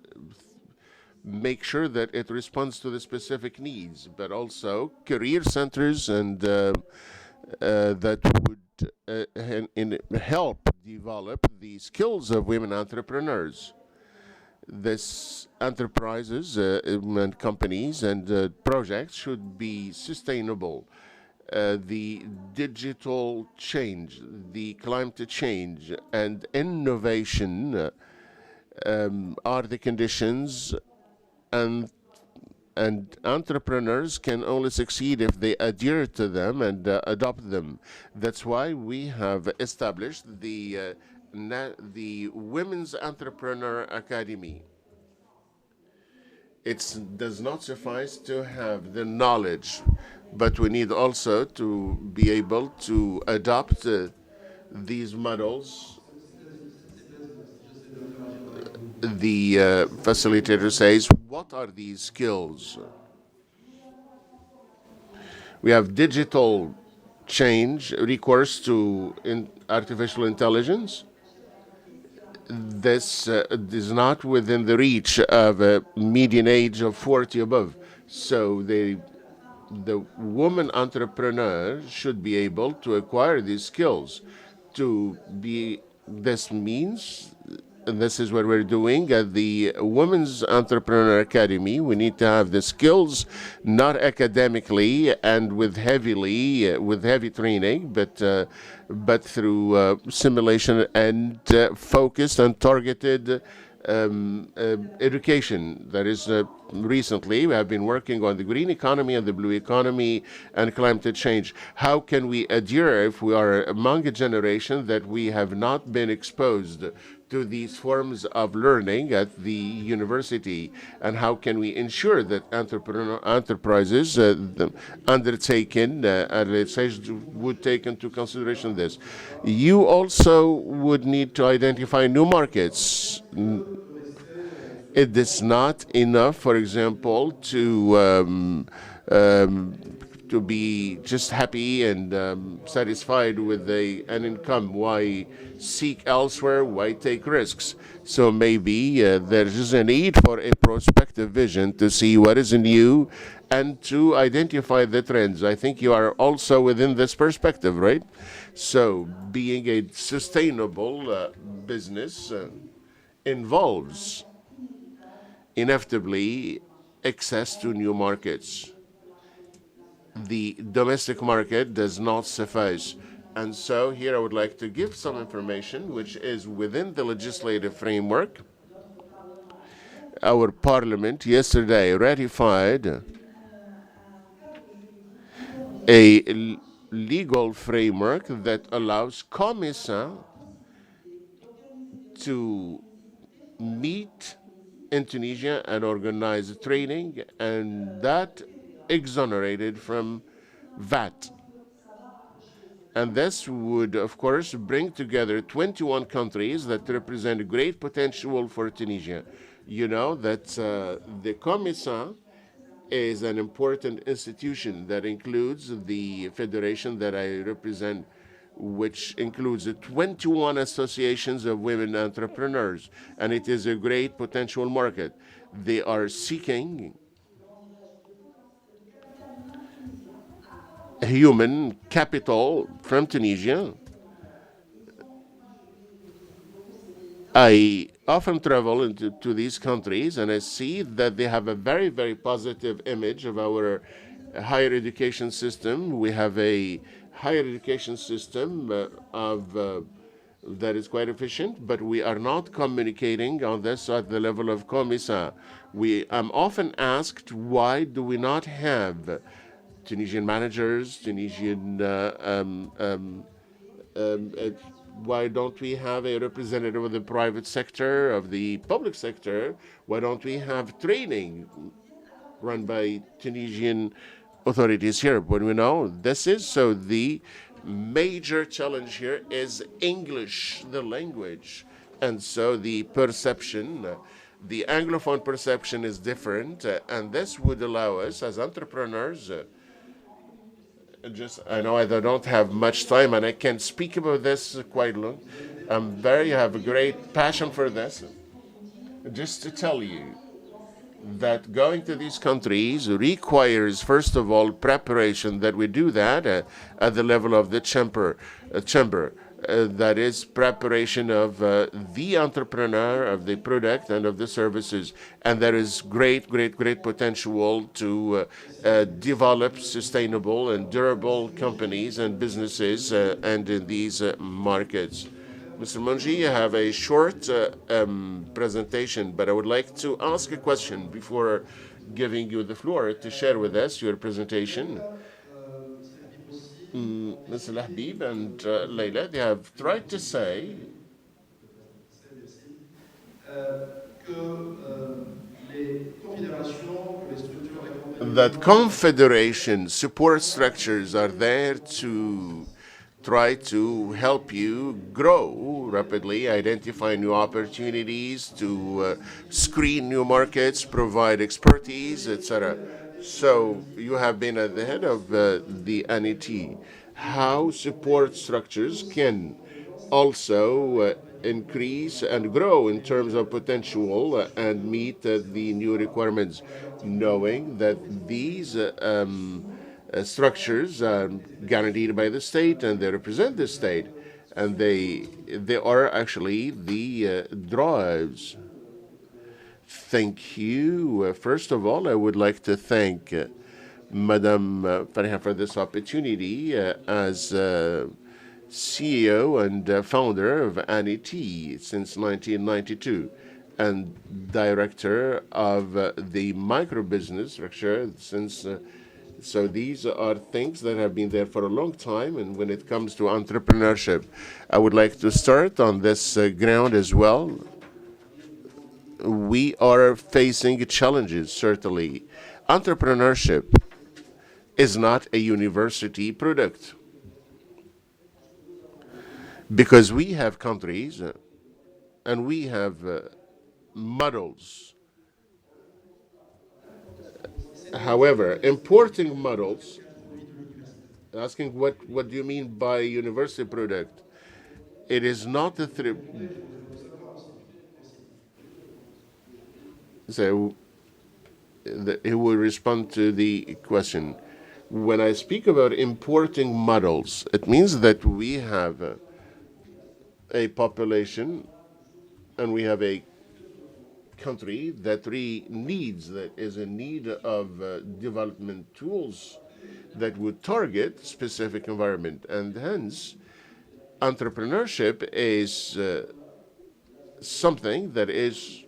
make sure that it responds to the specific needs, but also career centers and that would help develop the skills of women entrepreneurs. This enterprises and companies and projects should be sustainable. The digital change, the climate change, and innovation are the conditions, and entrepreneurs can only succeed if they adhere to them and adopt them. That's why we have established the Women's Entrepreneur Academy. It does not suffice to have the knowledge, but we need also to be able to adopt these models. The facilitator says, what are these skills? We have digital change, recourse to artificial intelligence. This is not within the reach of a median age of 40 above. So the woman entrepreneur should be able to acquire these skills. This means, and this is what we're doing at the Women's Entrepreneur Academy. We need to have the skills, not academically and with heavy training, but through simulation and focused and targeted education. That is, recently we have been working on the green economy and the blue economy and climate change. How can we adhere if we are among a generation that we have not been exposed to these forms of learning at the university, and how can we ensure that enterprises undertaken at late stage would take into consideration this? You also would need to identify new markets. It is not enough, for example, to be just happy and satisfied with an income. Why seek elsewhere? Why take risks? So maybe there is a need for a prospective vision to see what is new and to identify the trends. I think you are also within this perspective, right? So being a sustainable business involves inevitably access to new markets. The domestic market does not suffice. And so here I would like to give some information which is within the legislative framework. Our parliament yesterday ratified a legal framework that allows COMESA to meet in Tunisia and organize training, and that exonerated from VAT. And this would, of course, bring together 21 countries that represent great potential for Tunisia. You know that the COMESA is an important institution that includes the federation that I represent, which includes 21 associations of women entrepreneurs, and it is a great potential market. They are seeking human capital from Tunisia. I often travel to these countries, and I see that they have a very, very positive image of our higher education system. We have a higher education system that is quite efficient, but we are not communicating on this at the level of COMISA. I'm often asked, why do we not have Tunisian managers, why don't we have a representative of the private sector, of the public sector? Why don't we have training run by Tunisian authorities here? But we know this is so. The major challenge here is English, the language. And so the perception, the Anglophone perception is different, and this would allow us as entrepreneurs. I know I don't have much time, and I can speak about this quite long. I have a great passion for this. Just to tell you that going to these countries requires, first of all, preparation, that we do that at the level of the chamber. That is preparation of the entrepreneur, of the product, and of the services. And there is great potential to develop sustainable and durable companies and businesses and in these markets. Mr. Mongi, you have a short presentation, but I would like to ask a question before giving you the floor to share with us your presentation. Mr. Habib and Leila, they have tried to say that confederation support structures are there to try to help you grow rapidly, identify new opportunities, to screen new markets, provide expertise, etc. So you have been at the head of the ANETI. How support structures can also increase and grow in terms of potential and meet the new requirements, knowing that these structures are guaranteed by the state and they represent the state, and they are actually the drives. Thank you. First of all, I would like to thank Madame Férihane for this opportunity as CEO and founder of ANETI since 1992 and director of the micro-business structure since. So these are things that have been there for a long time. And when it comes to entrepreneurship, I would like to start on this ground as well. We are facing challenges, certainly. Entrepreneurship is not a university product, because we have countries and we have models. However, importing models, asking what do you mean by university product? It is not a So he will respond to the question. When I speak about importing models, it means that we have a population and we have a country that is in need of development tools that would target specific environment, and hence entrepreneurship is something that is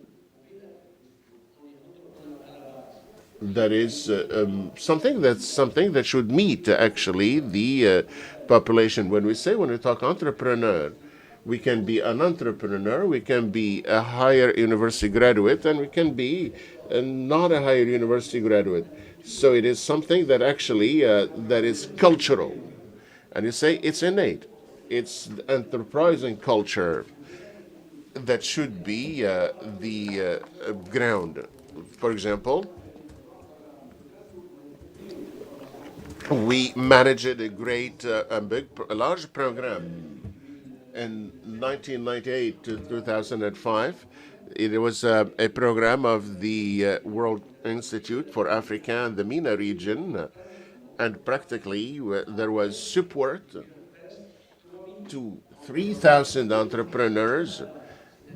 something that should meet actually the population. When we talk entrepreneur, we can be an entrepreneur, we can be a higher university graduate, and we can be not a higher university graduate. So it is something that actually that is cultural, and you say it's innate. It's enterprising culture that should be the ground. For example, we managed a large program in 1998 to 2005. It was a program of the World Institute for Africa and the MENA region, and practically there was support to 3,000 entrepreneurs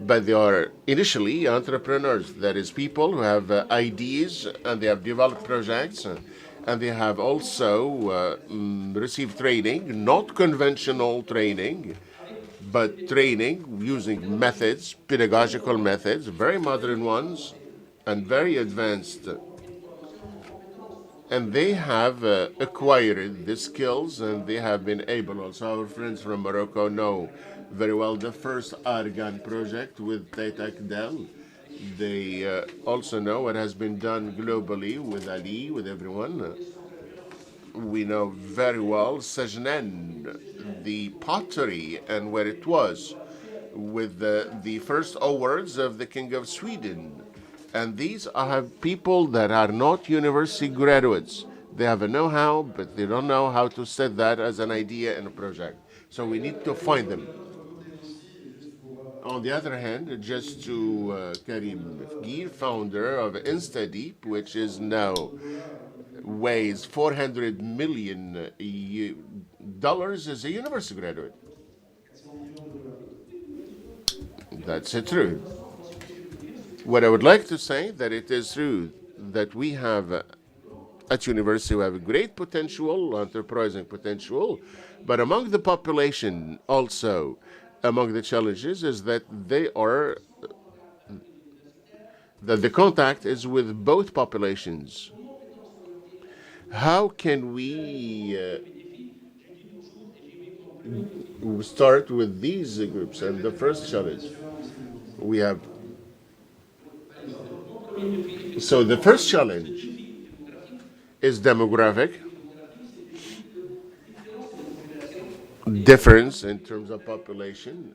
but they are initially entrepreneurs. That is, people who have ideas and they have developed projects, and they have also received training, not conventional training, but training using methods, pedagogical methods, very modern ones, and very advanced. And they have acquired the skills, and they have been able. Also, our friends from Morocco know very well the first Argan project with Tata Kdel. They also know what has been done globally with Ali, with everyone. We know very well Sajnan, the pottery, and where it was, with the first awards of the King of Sweden. And these are people that are not university graduates. They have a know-how, but they don't know how to set that as an idea in a project. So we need to find them. On the other hand, just to Karim Fgir, founder of Dhieb, which is now weighs $400 million dollars as a university graduate. That's true. What I would like to say that it is true that we have at university we have a great potential, enterprising potential, but among the population also, among the challenges is that the contact is with both populations. How can we start with these groups? And the first challenge we have. So the first challenge is demographic difference in terms of population.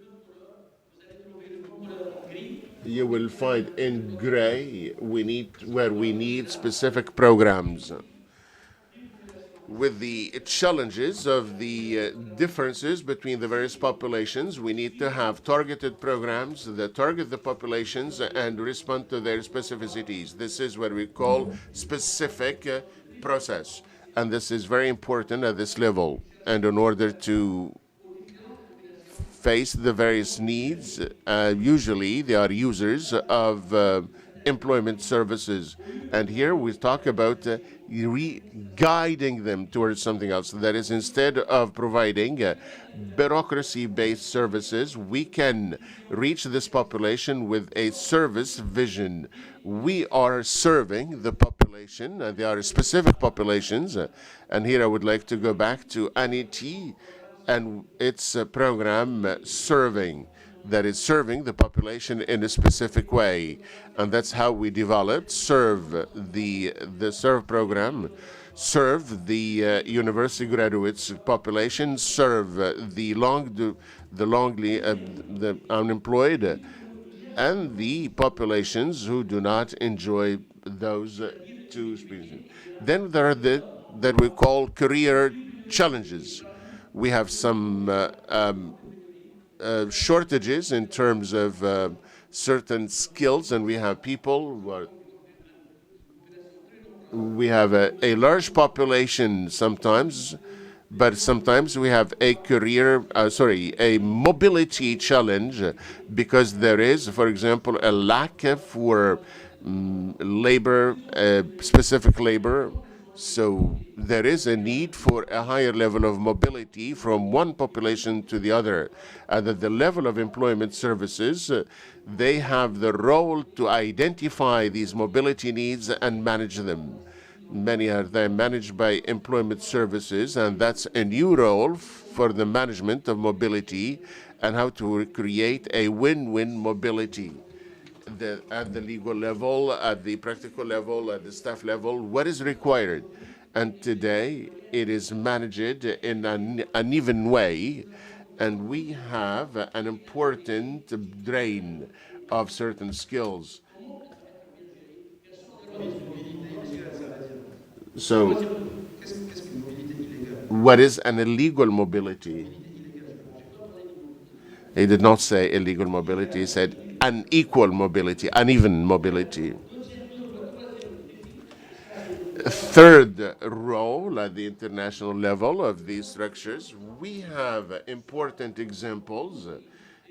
You will find in gray where we need specific programs. With the challenges of the differences between the various populations, we need to have targeted programs that target the populations and respond to their specificities. This is what we call specific process. And this is very important at this level. And in order to face the various needs, usually they are users of employment services. And here we talk about guiding them towards something else. That is, instead of providing bureaucracy-based services, we can reach this population with a service vision. We are serving the population, and they are specific populations. And here I would like to go back to ANETI and its program serving. That is serving the population in a specific way. And that's how we developed SERVE, the SERVE program, serve the university graduates population, serve the unemployed, and the populations who do not enjoy those two species. Then there are that we call career challenges. We have some shortages in terms of certain skills, and we have people who are, we have a large population sometimes, but sometimes we have a a mobility challenge, because there is, for example, a lack for labor, specific labor. So there is a need for a higher level of mobility from one population to the other. And at the level of employment services, they have the role to identify these mobility needs and manage them. Many are then managed by employment services, and that's a new role for the management of mobility and how to create a win-win mobility. At the legal level, at the practical level, at the staff level, what is required. And today it is managed in an uneven way, and we have an important drain of certain skills. So what is an illegal mobility? He did not say illegal mobility, he said unequal mobility, uneven mobility. Third role at the international level of these structures, we have important examples,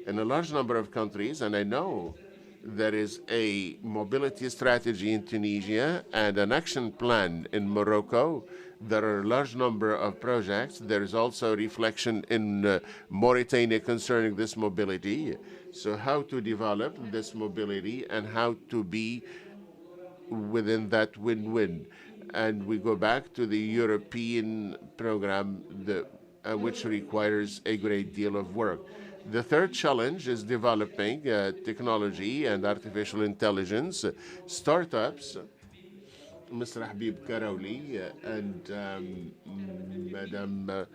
in a large number of countries, and I know there is a mobility strategy in Tunisia and an action plan in Morocco. There are a large number of projects. There is also reflection in Mauritania concerning this mobility. So how to develop this mobility and how to be within that win-win. And we go back to the European program, which requires a great deal of work. The third challenge is developing technology and artificial intelligence. Startups, Mr. Habib Karaouli and Madam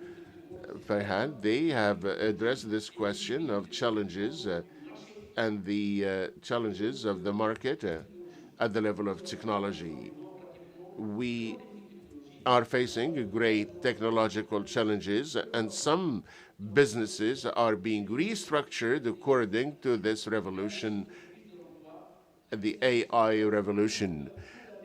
Férihane, they have addressed this question of challenges and the challenges of the market at the level of technology. We are facing great technological challenges, and some businesses are being restructured according to this revolution, the AI revolution.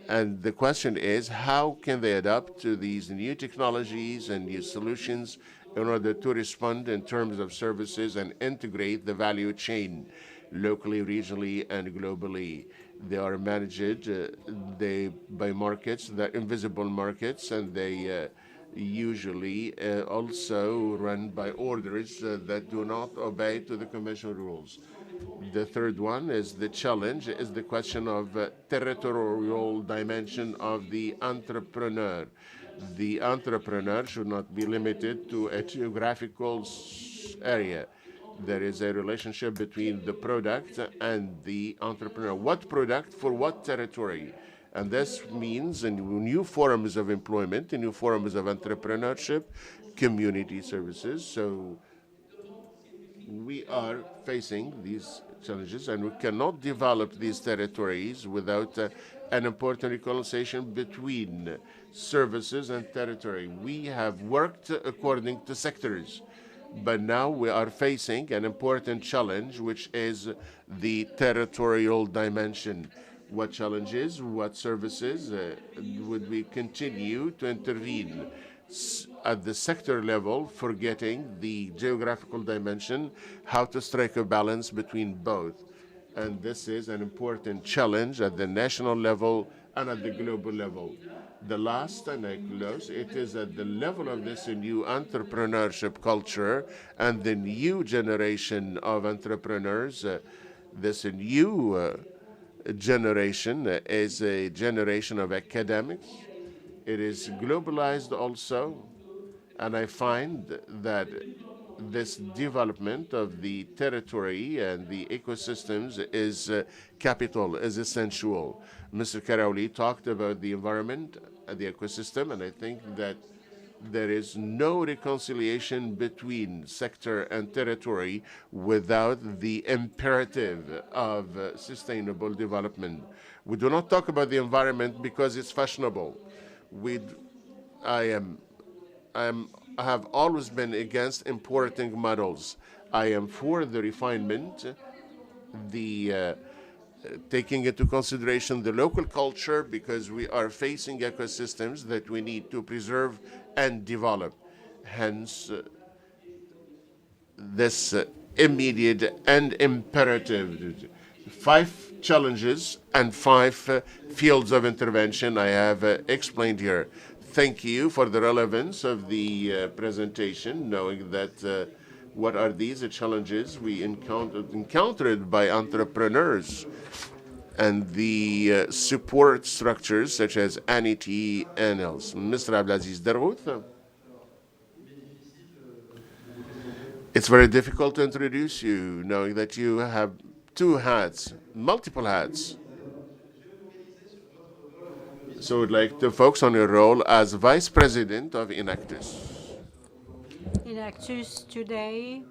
And the question is, how can they adapt to these new technologies and new solutions in order to respond in terms of services and integrate the value chain locally, regionally, and globally? They are managed by markets, they're invisible markets, and they usually also run by orders that do not obey to the conventional rules. The third one is the challenge, is the question of territorial dimension of the entrepreneur. The entrepreneur should not be limited to a geographical area. There is a relationship between the product and the entrepreneur. What product for what territory? And this means new forms of employment, new forms of entrepreneurship, community services. So we are facing these challenges, and we cannot develop these territories without an important reconciliation between services and territory. We have worked according to sectors, but now we are facing an important challenge, which is the territorial dimension. What challenges, what services would we continue to intervene at the sector level, forgetting the geographical dimension, how to strike a balance between both? And this is an important challenge at the national level and at the global level. The last, and I close, it is at the level of this new entrepreneurship culture and the new generation of entrepreneurs. This new generation is a generation of academics. It is globalized also, and I find that this development of the territory and the ecosystems is capital, is essential. Mr. Karaouli talked about the environment and the ecosystem, and I think that there is no reconciliation between sector and territory without the imperative of sustainable development. We do not talk about the environment because it's fashionable. I have always been against importing models. I am for the refinement, the taking into consideration the local culture, because we are facing ecosystems that we need to preserve and develop. Hence, this immediate and imperative 5 challenges and 5 fields of intervention I have explained here. Thank you for the relevance of the presentation, knowing that what are these challenges we encountered by entrepreneurs and the support structures such as ANETI and else. Mr. Abdelaziz Darwood. It's very difficult to introduce you, knowing that you have 2 hats, multiple hats. So I'd like to focus on your role as Vice President of Inactus. Inactus today,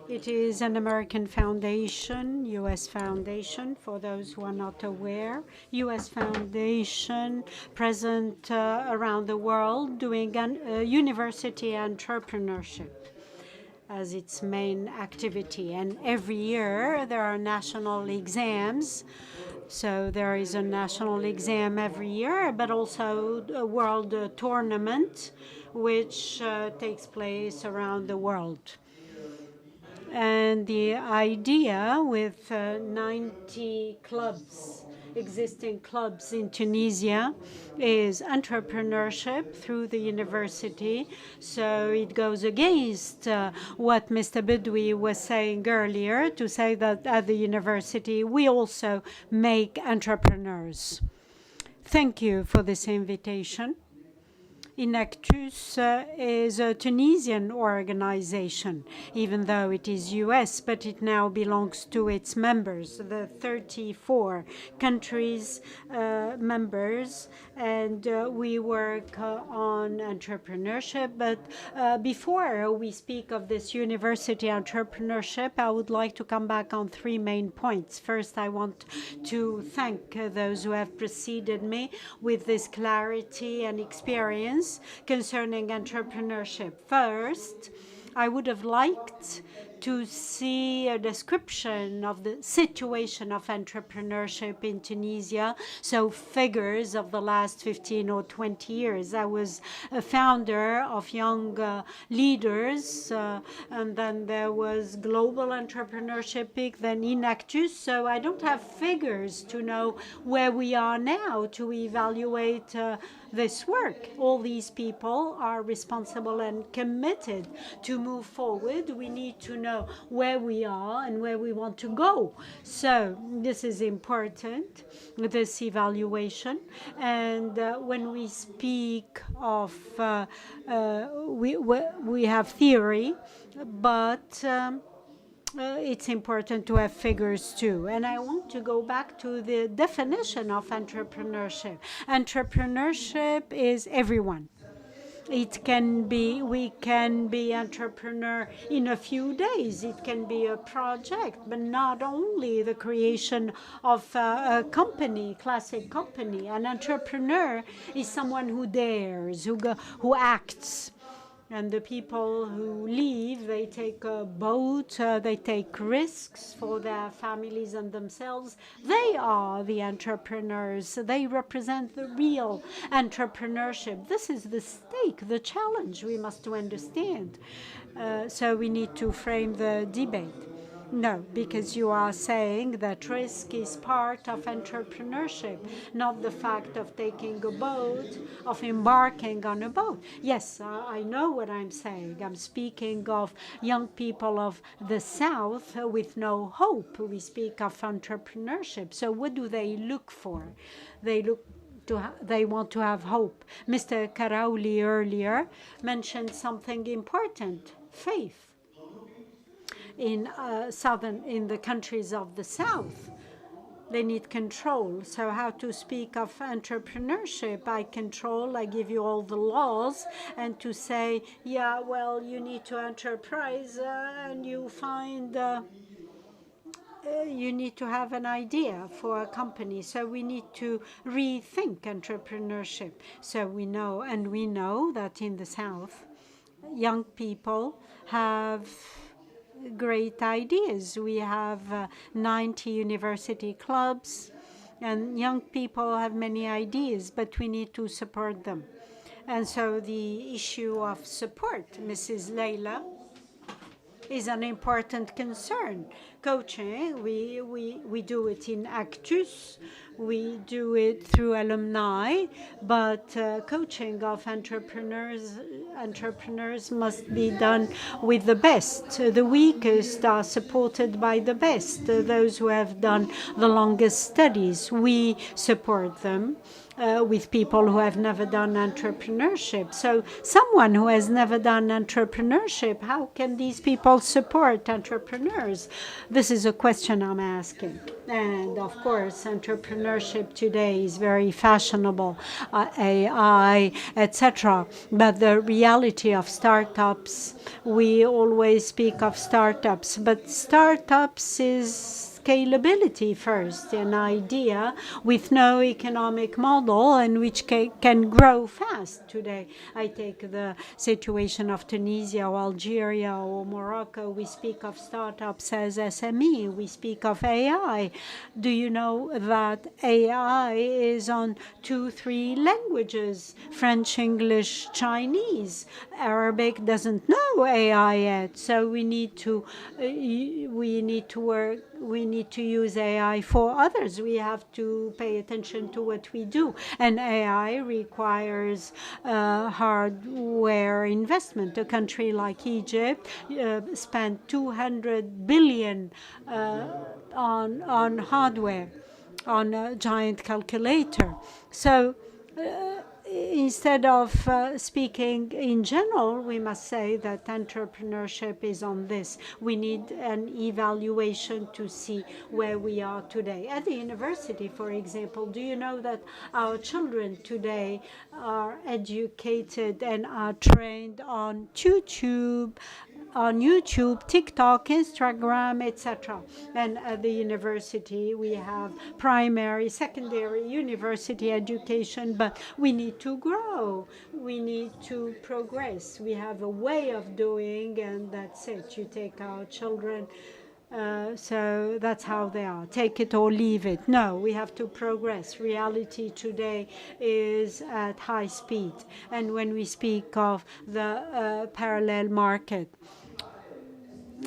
it is an American foundation, U.S. foundation, for those who are not aware. U.S. foundation present around the world doing university entrepreneurship as its main activity. And every year there are national exams. So there is a national exam every year, but also a world tournament, which takes place around the world. And the idea with 90 clubs, existing clubs in Tunisia, is entrepreneurship through the university. So it goes against what Mr. Bédoui was saying earlier, to say that at the university we also make entrepreneurs. Thank you for this invitation. Inactus is a Tunisian organization, even though it is US, but it now belongs to its members, the 34 countries members, and we work on entrepreneurship. But before we speak of this university entrepreneurship, I would like to come back on three main points. First, I want to thank those who have preceded me with this clarity and experience concerning entrepreneurship. First, I would have liked to see a description of the situation of entrepreneurship in Tunisia, so figures of the last 15 or 20 years. I was a founder of Young Leaders, and then there was Global Entrepreneurship Peak, then Inactus, so I don't have figures to know where we are now to evaluate this work. All these people are responsible and committed to move forward. We need to know where we are and where we want to go. So this is important, this evaluation. And when we speak of, we have theory, but it's important to have figures too. And I want to go back to the definition of entrepreneurship. Entrepreneurship is everyone. It can be, we can be entrepreneur in a few days. It can be a project, but not only the creation of a company, classic company. An entrepreneur is someone who dares, who acts. And the people who leave, they take a boat, they take risks for their families and themselves. They are the entrepreneurs. They represent the real entrepreneurship. This is the stake, the challenge we must understand. So we need to frame the debate. No, because you are saying that risk is part of entrepreneurship, not the fact of taking a boat, of embarking on a boat. Yes, I know what I'm saying. I'm speaking of young people of the South with no hope. We speak of entrepreneurship. So what do they look for? They want to have hope. Mr. Karaouli earlier mentioned something important, faith. In the countries of the South, they need control. So how to speak of entrepreneurship? I control, I give you all the laws, and to say, yeah, well, you need to enterprise, and you find you need to have an idea for a company. So we need to rethink entrepreneurship. So we know that in the South, young people have great ideas. We have 90 university clubs, and young people have many ideas, but we need to support them. And so the issue of support, Mrs. Leila, is an important concern. Coaching, we do it in Actus, we do it through alumni, but coaching of entrepreneurs must be done with the best. The weakest are supported by the best. Those who have done the longest studies, we support them. With people who have never done entrepreneurship. So someone who has never done entrepreneurship, how can these people support entrepreneurs? This is a question I'm asking. And of course, entrepreneurship today is very fashionable, AI, etc. But the reality of startups, we always speak of startups, but startups is scalability first, an idea with no economic model and which can grow fast today. I take the situation of Tunisia or Algeria or Morocco. We speak of startups as SME. We speak of AI. Do you know that AI is on 2-3 languages? French, English, Chinese. Arabic doesn't know AI yet. So we need to work. We need to use AI for others. We have to pay attention to what we do. And AI requires hardware investment. A country like Egypt spent 200 billion on hardware, on a giant calculator. So instead of speaking in general, we must say that entrepreneurship is on this. We need an evaluation to see where we are today. At the university, for example, do you know that our children today are educated and are trained on YouTube, TikTok, Instagram, etc. And at the university, we have primary, secondary, university education, but we need to grow. We need to progress. We have a way of doing, and that's it. You take our children, so that's how they are. Take it or leave it. No, we have to progress. Reality today is at high speed. And when we speak of the parallel market,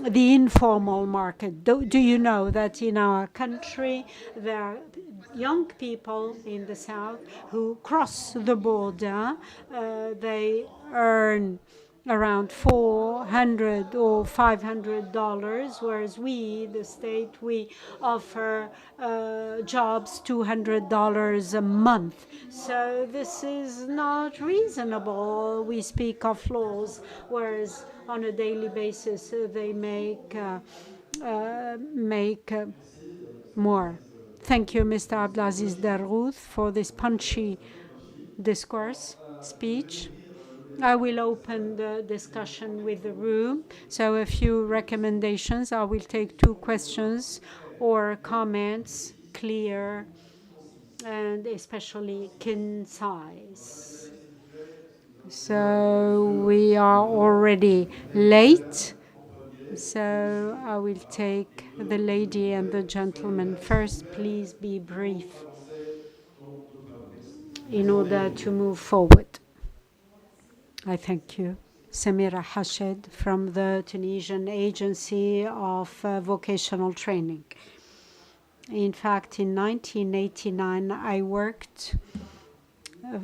the informal market. Do you know that in our country there are young people in the south who cross the border? They earn around $400 or $500, whereas we, the state, we offer jobs $200 a month. So this is not reasonable. We speak of laws, whereas on a daily basis they make more. Thank you, Mr. Abdelaziz Daroud, for this punchy speech. I will open the discussion with the room. So a few recommendations. I will take 2 questions or comments, clear and especially concise. So we are already late. So I will take the lady and the gentleman first. Please be brief in order to move forward. I thank you. Samira Hashed from the Tunisian Agency of Vocational Training. In fact, in 1989, I worked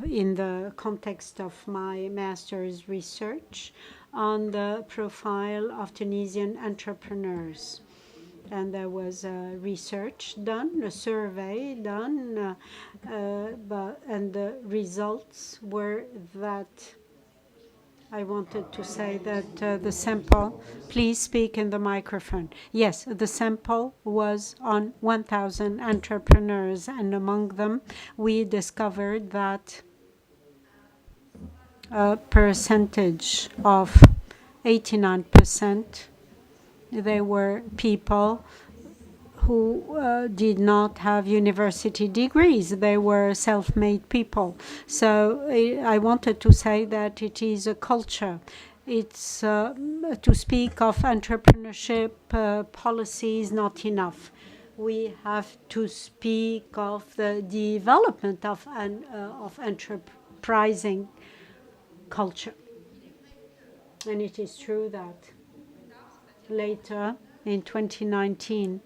in the context of my master's research on the profile of Tunisian entrepreneurs. And there was research done, a survey done, and the results were that I wanted to say that the sample, please speak in the microphone. Yes, the sample was on 1,000 entrepreneurs, and among them we discovered that a percentage of 89%, they were people who did not have university degrees. They were self-made people. So I wanted to say that it is a culture. It's to speak of entrepreneurship policy is not enough. We have to speak of the development of enterprising culture. And it is true that later in 2019,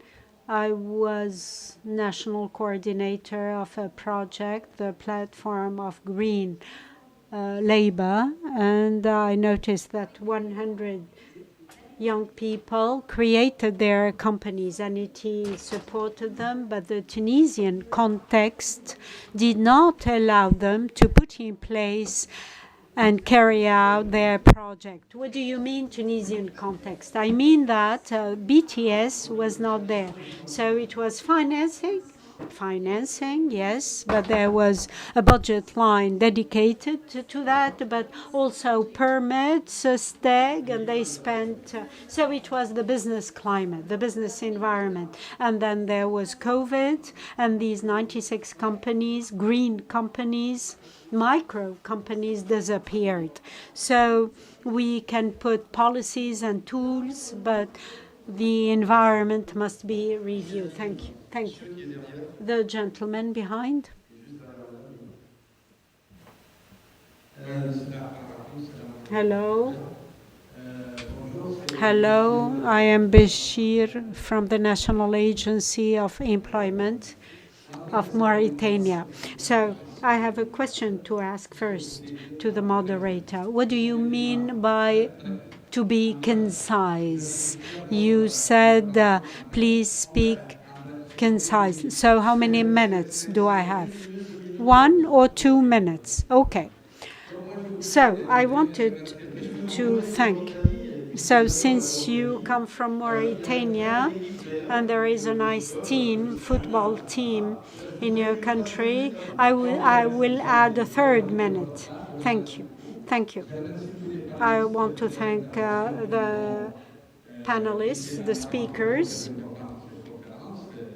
I was national coordinator of a project, the platform of green labor, and I noticed that 100 young people created their companies. ANETI supported them, but the Tunisian context did not allow them to put in place and carry out their project. What do you mean Tunisian context? I mean that BTS was not there. So it was financing Financing, yes, but there was a budget line dedicated to that, but also permits, stag, and they spent, so it was the business climate, the business environment. And then there was COVID, and these 96 companies, green companies, micro companies disappeared. So we can put policies and tools, but the environment must be reviewed. Thank you. Thank you. The gentleman behind. Hello. Hello, I am Bashir from the National Agency of Employment of Mauritania. So I have a question to ask first to the moderator. What do you mean by to be concise? You said, please speak concise. So how many minutes do I have? 1 or 2 minutes? Okay. So I wanted to thank. So since you come from Mauritania and there is a nice team, football team in your country, I will add a 3rd minute. Thank you. Thank you. I want to thank the panelists, the speakers,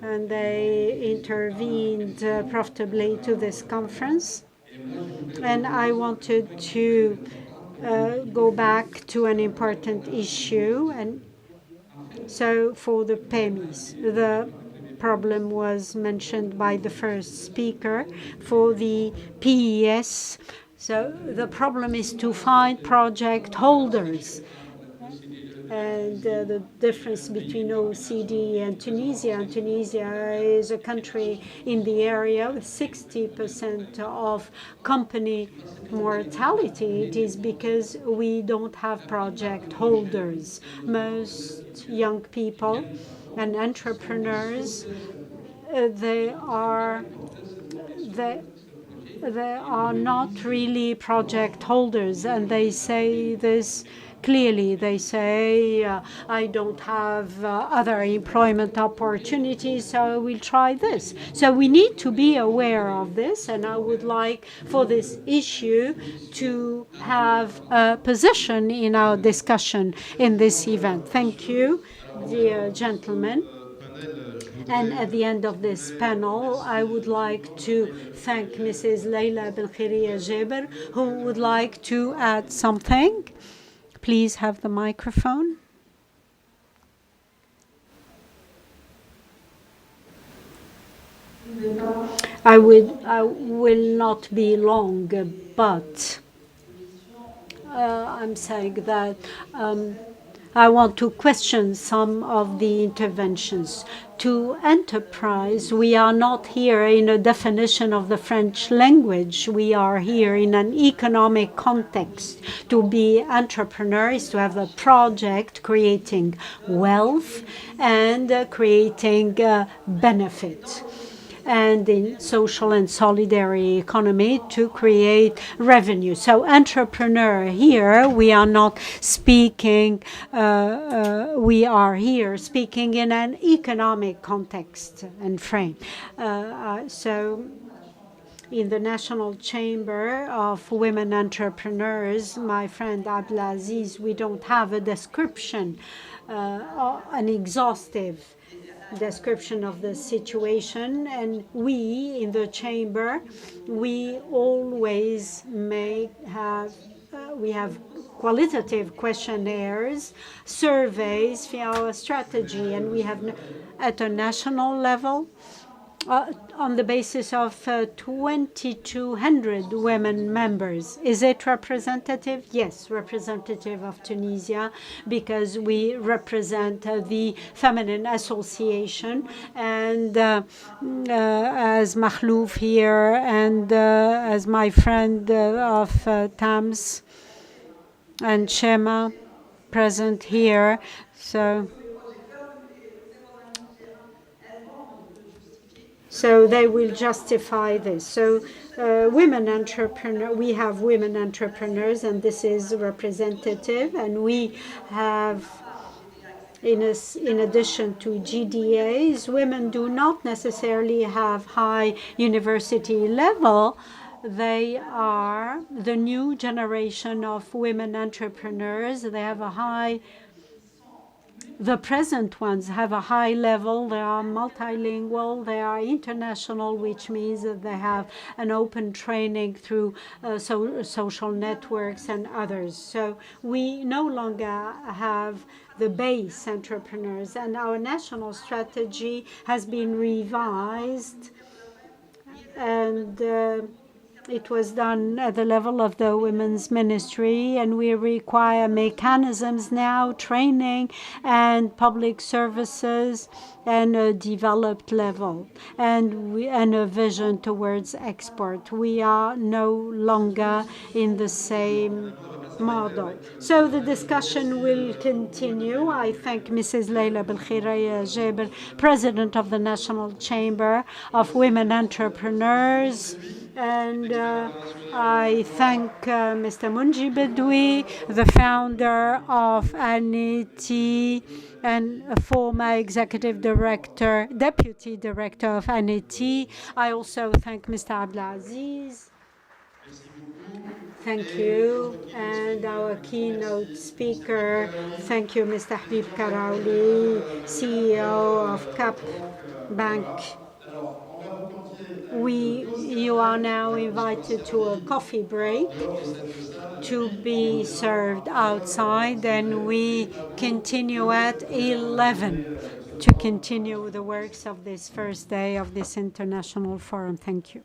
and they intervened profitably to this conference. And I wanted to go back to an important issue. And so for the PEMIs, the problem was mentioned by the first speaker. For the PES, so the problem is to find project holders. And the difference between OECD and Tunisia. And Tunisia is a country in the area with 60% of company mortality. It is because we don't have project holders. Most young people and entrepreneurs, they are not really project holders, and they say this clearly. They say, I don't have other employment opportunities, so I will try this. So we need to be aware of this, and I would like for this issue to have a position in our discussion in this event. Thank you, dear gentlemen. And at the end of this panel, I would like to thank Mrs. Leila Belkhiria, who would like to add something. Please have the microphone. I will not be long, but I'm saying that I want to question some of the interventions. To enterprise, we are not here in a definition of the French language. We are here in an economic context. To be entrepreneur is to have a project creating wealth and creating benefit, and in social and solidarity economy to create revenue. So entrepreneur here, we are not speaking, we are here speaking in an economic context and frame. So in the National Chamber of Women Entrepreneurs, my friend Abdelaziz, we don't have a description, an exhaustive description of the situation, and we in the chamber, we always we have qualitative questionnaires, surveys for our strategy, and we have at a national level on the basis of 2,200 women members. Is it representative? Yes, representative of Tunisia, because we represent the Feminine Association, and as Mahlouf here, and as my friend of Tams and Shema present here. So they will justify this. So women entrepreneur, we have women entrepreneurs, and this is representative, and we have In addition to GDAs, women do not necessarily have high university level. They are the new generation of women entrepreneurs. They have a high The present ones have a high level, they are multilingual, they are international, which means that they have an open training through social networks and others. So we no longer have the base entrepreneurs, and our national strategy has been revised, and it was done at the level of the Women's Ministry, and we require mechanisms now, training and public services, and a developed level, and a vision towards export. We are no longer in the same model. So the discussion will continue. I thank Mrs. Leila Belkhiria Jaber, President of the National Chamber of Women Entrepreneurs, and I thank Mr. Mongi Bédoui, the founder of ANETI and a former executive director, deputy director of ANETI. I also thank Mr. Abdelaziz. Thank you. And our keynote speaker, thank you, Mr. Habib Karaouli, CEO of CAP Bank. You are now invited to a coffee break to be served outside, and we continue at 11 to continue the works of this first day of this international forum. Thank you.